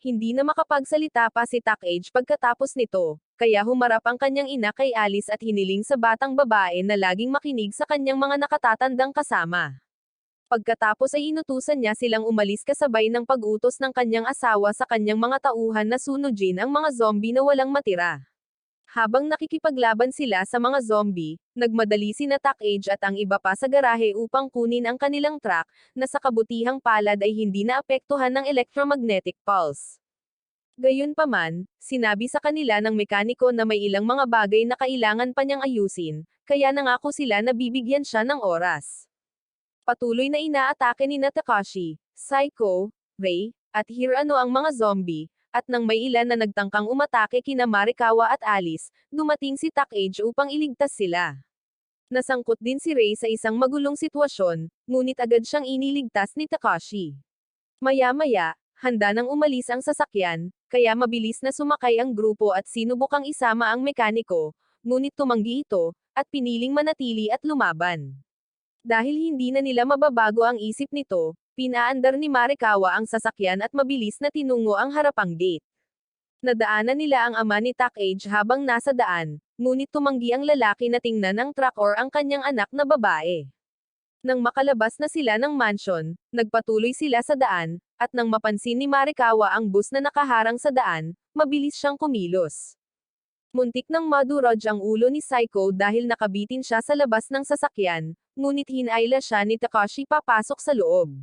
Hindi na makapagsalita pa si Takage pagkatapos nito, kaya humarap ang kanyang ina kay Alice at hiniling sa batang babae na laging makinig sa kanyang mga nakatatandang kasama. Pagkatapos ay inutusan niya silang umalis kasabay ng pag-utos ng kanyang asawa sa kanyang mga tauhan na sunugin ang mga zombie na walang matira. Habang nakikipaglaban sila sa mga zombie, nagmadali sina Takage at ang iba pa sa garahe upang kunin ang kanilang truck, na sa kabutihang palad ay hindi naapektuhan ng electromagnetic pulse. Gayunpaman, sinabi sa kanila ng mekaniko na may ilang mga bagay na kailangan pa niyang ayusin, kaya nangako sila na bibigyan siya ng oras. Patuloy na inaatake ni Takashi, Psycho, Rei, at Hirano ang mga zombie, at nang may ilan na nagtangkang umatake kina Marikawa at Alice, dumating si Takage upang iligtas sila. Nasangkot din si Rei sa isang magulong sitwasyon, ngunit agad siyang iniligtas ni Takashi. Maya-maya, handa nang umalis ang sasakyan, kaya mabilis na sumakay ang grupo at sinubukang isama ang mekaniko, ngunit tumanggi ito, at piniling manatili at lumaban. Dahil hindi na nila mababago ang isip nito, pinaandar ni Marikawa ang sasakyan at mabilis na tinungo ang harapang gate. Nadaanan nila ang ama ni Takage habang nasa daan, ngunit tumanggi ang lalaki na tingnan ang truck or ang kanyang anak na babae. Nang makalabas na sila ng mansion, nagpatuloy sila sa daan, at nang mapansin ni Marikawa ang bus na nakaharang sa daan, mabilis siyang kumilos. Muntik nang madurog ang ulo ni Saiko dahil nakabitin siya sa labas ng sasakyan, ngunit hinayla siya ni Takashi papasok sa loob.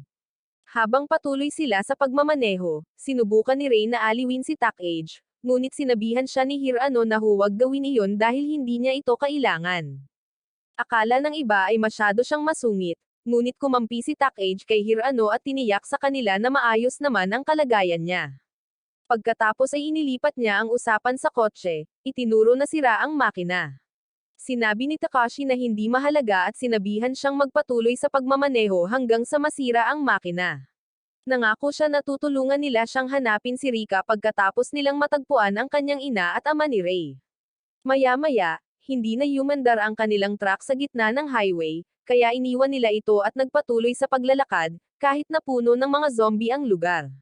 Habang patuloy sila sa pagmamaneho, sinubukan ni Rei na aliwin si Takage, ngunit sinabihan siya ni Hirano na huwag gawin iyon dahil hindi niya ito kailangan. Akala ng iba ay masyado siyang masungit, ngunit kumampi si Takage kay Hirano at tiniyak sa kanila na maayos naman ang kalagayan niya. Pagkatapos ay inilipat niya ang usapan sa kotse, itinuro na sira ang makina. Sinabi ni Takashi na hindi mahalaga at sinabihan siyang magpatuloy sa pagmamaneho hanggang sa masira ang makina. Nangako siya na tutulungan nila siyang hanapin si Rika pagkatapos nilang matagpuan ang kanyang ina at ama ni Rei. Maya-maya, hindi na humandar ang kanilang truck sa gitna ng highway, kaya iniwan nila ito at nagpatuloy sa paglalakad, kahit na puno ng mga zombie ang lugar.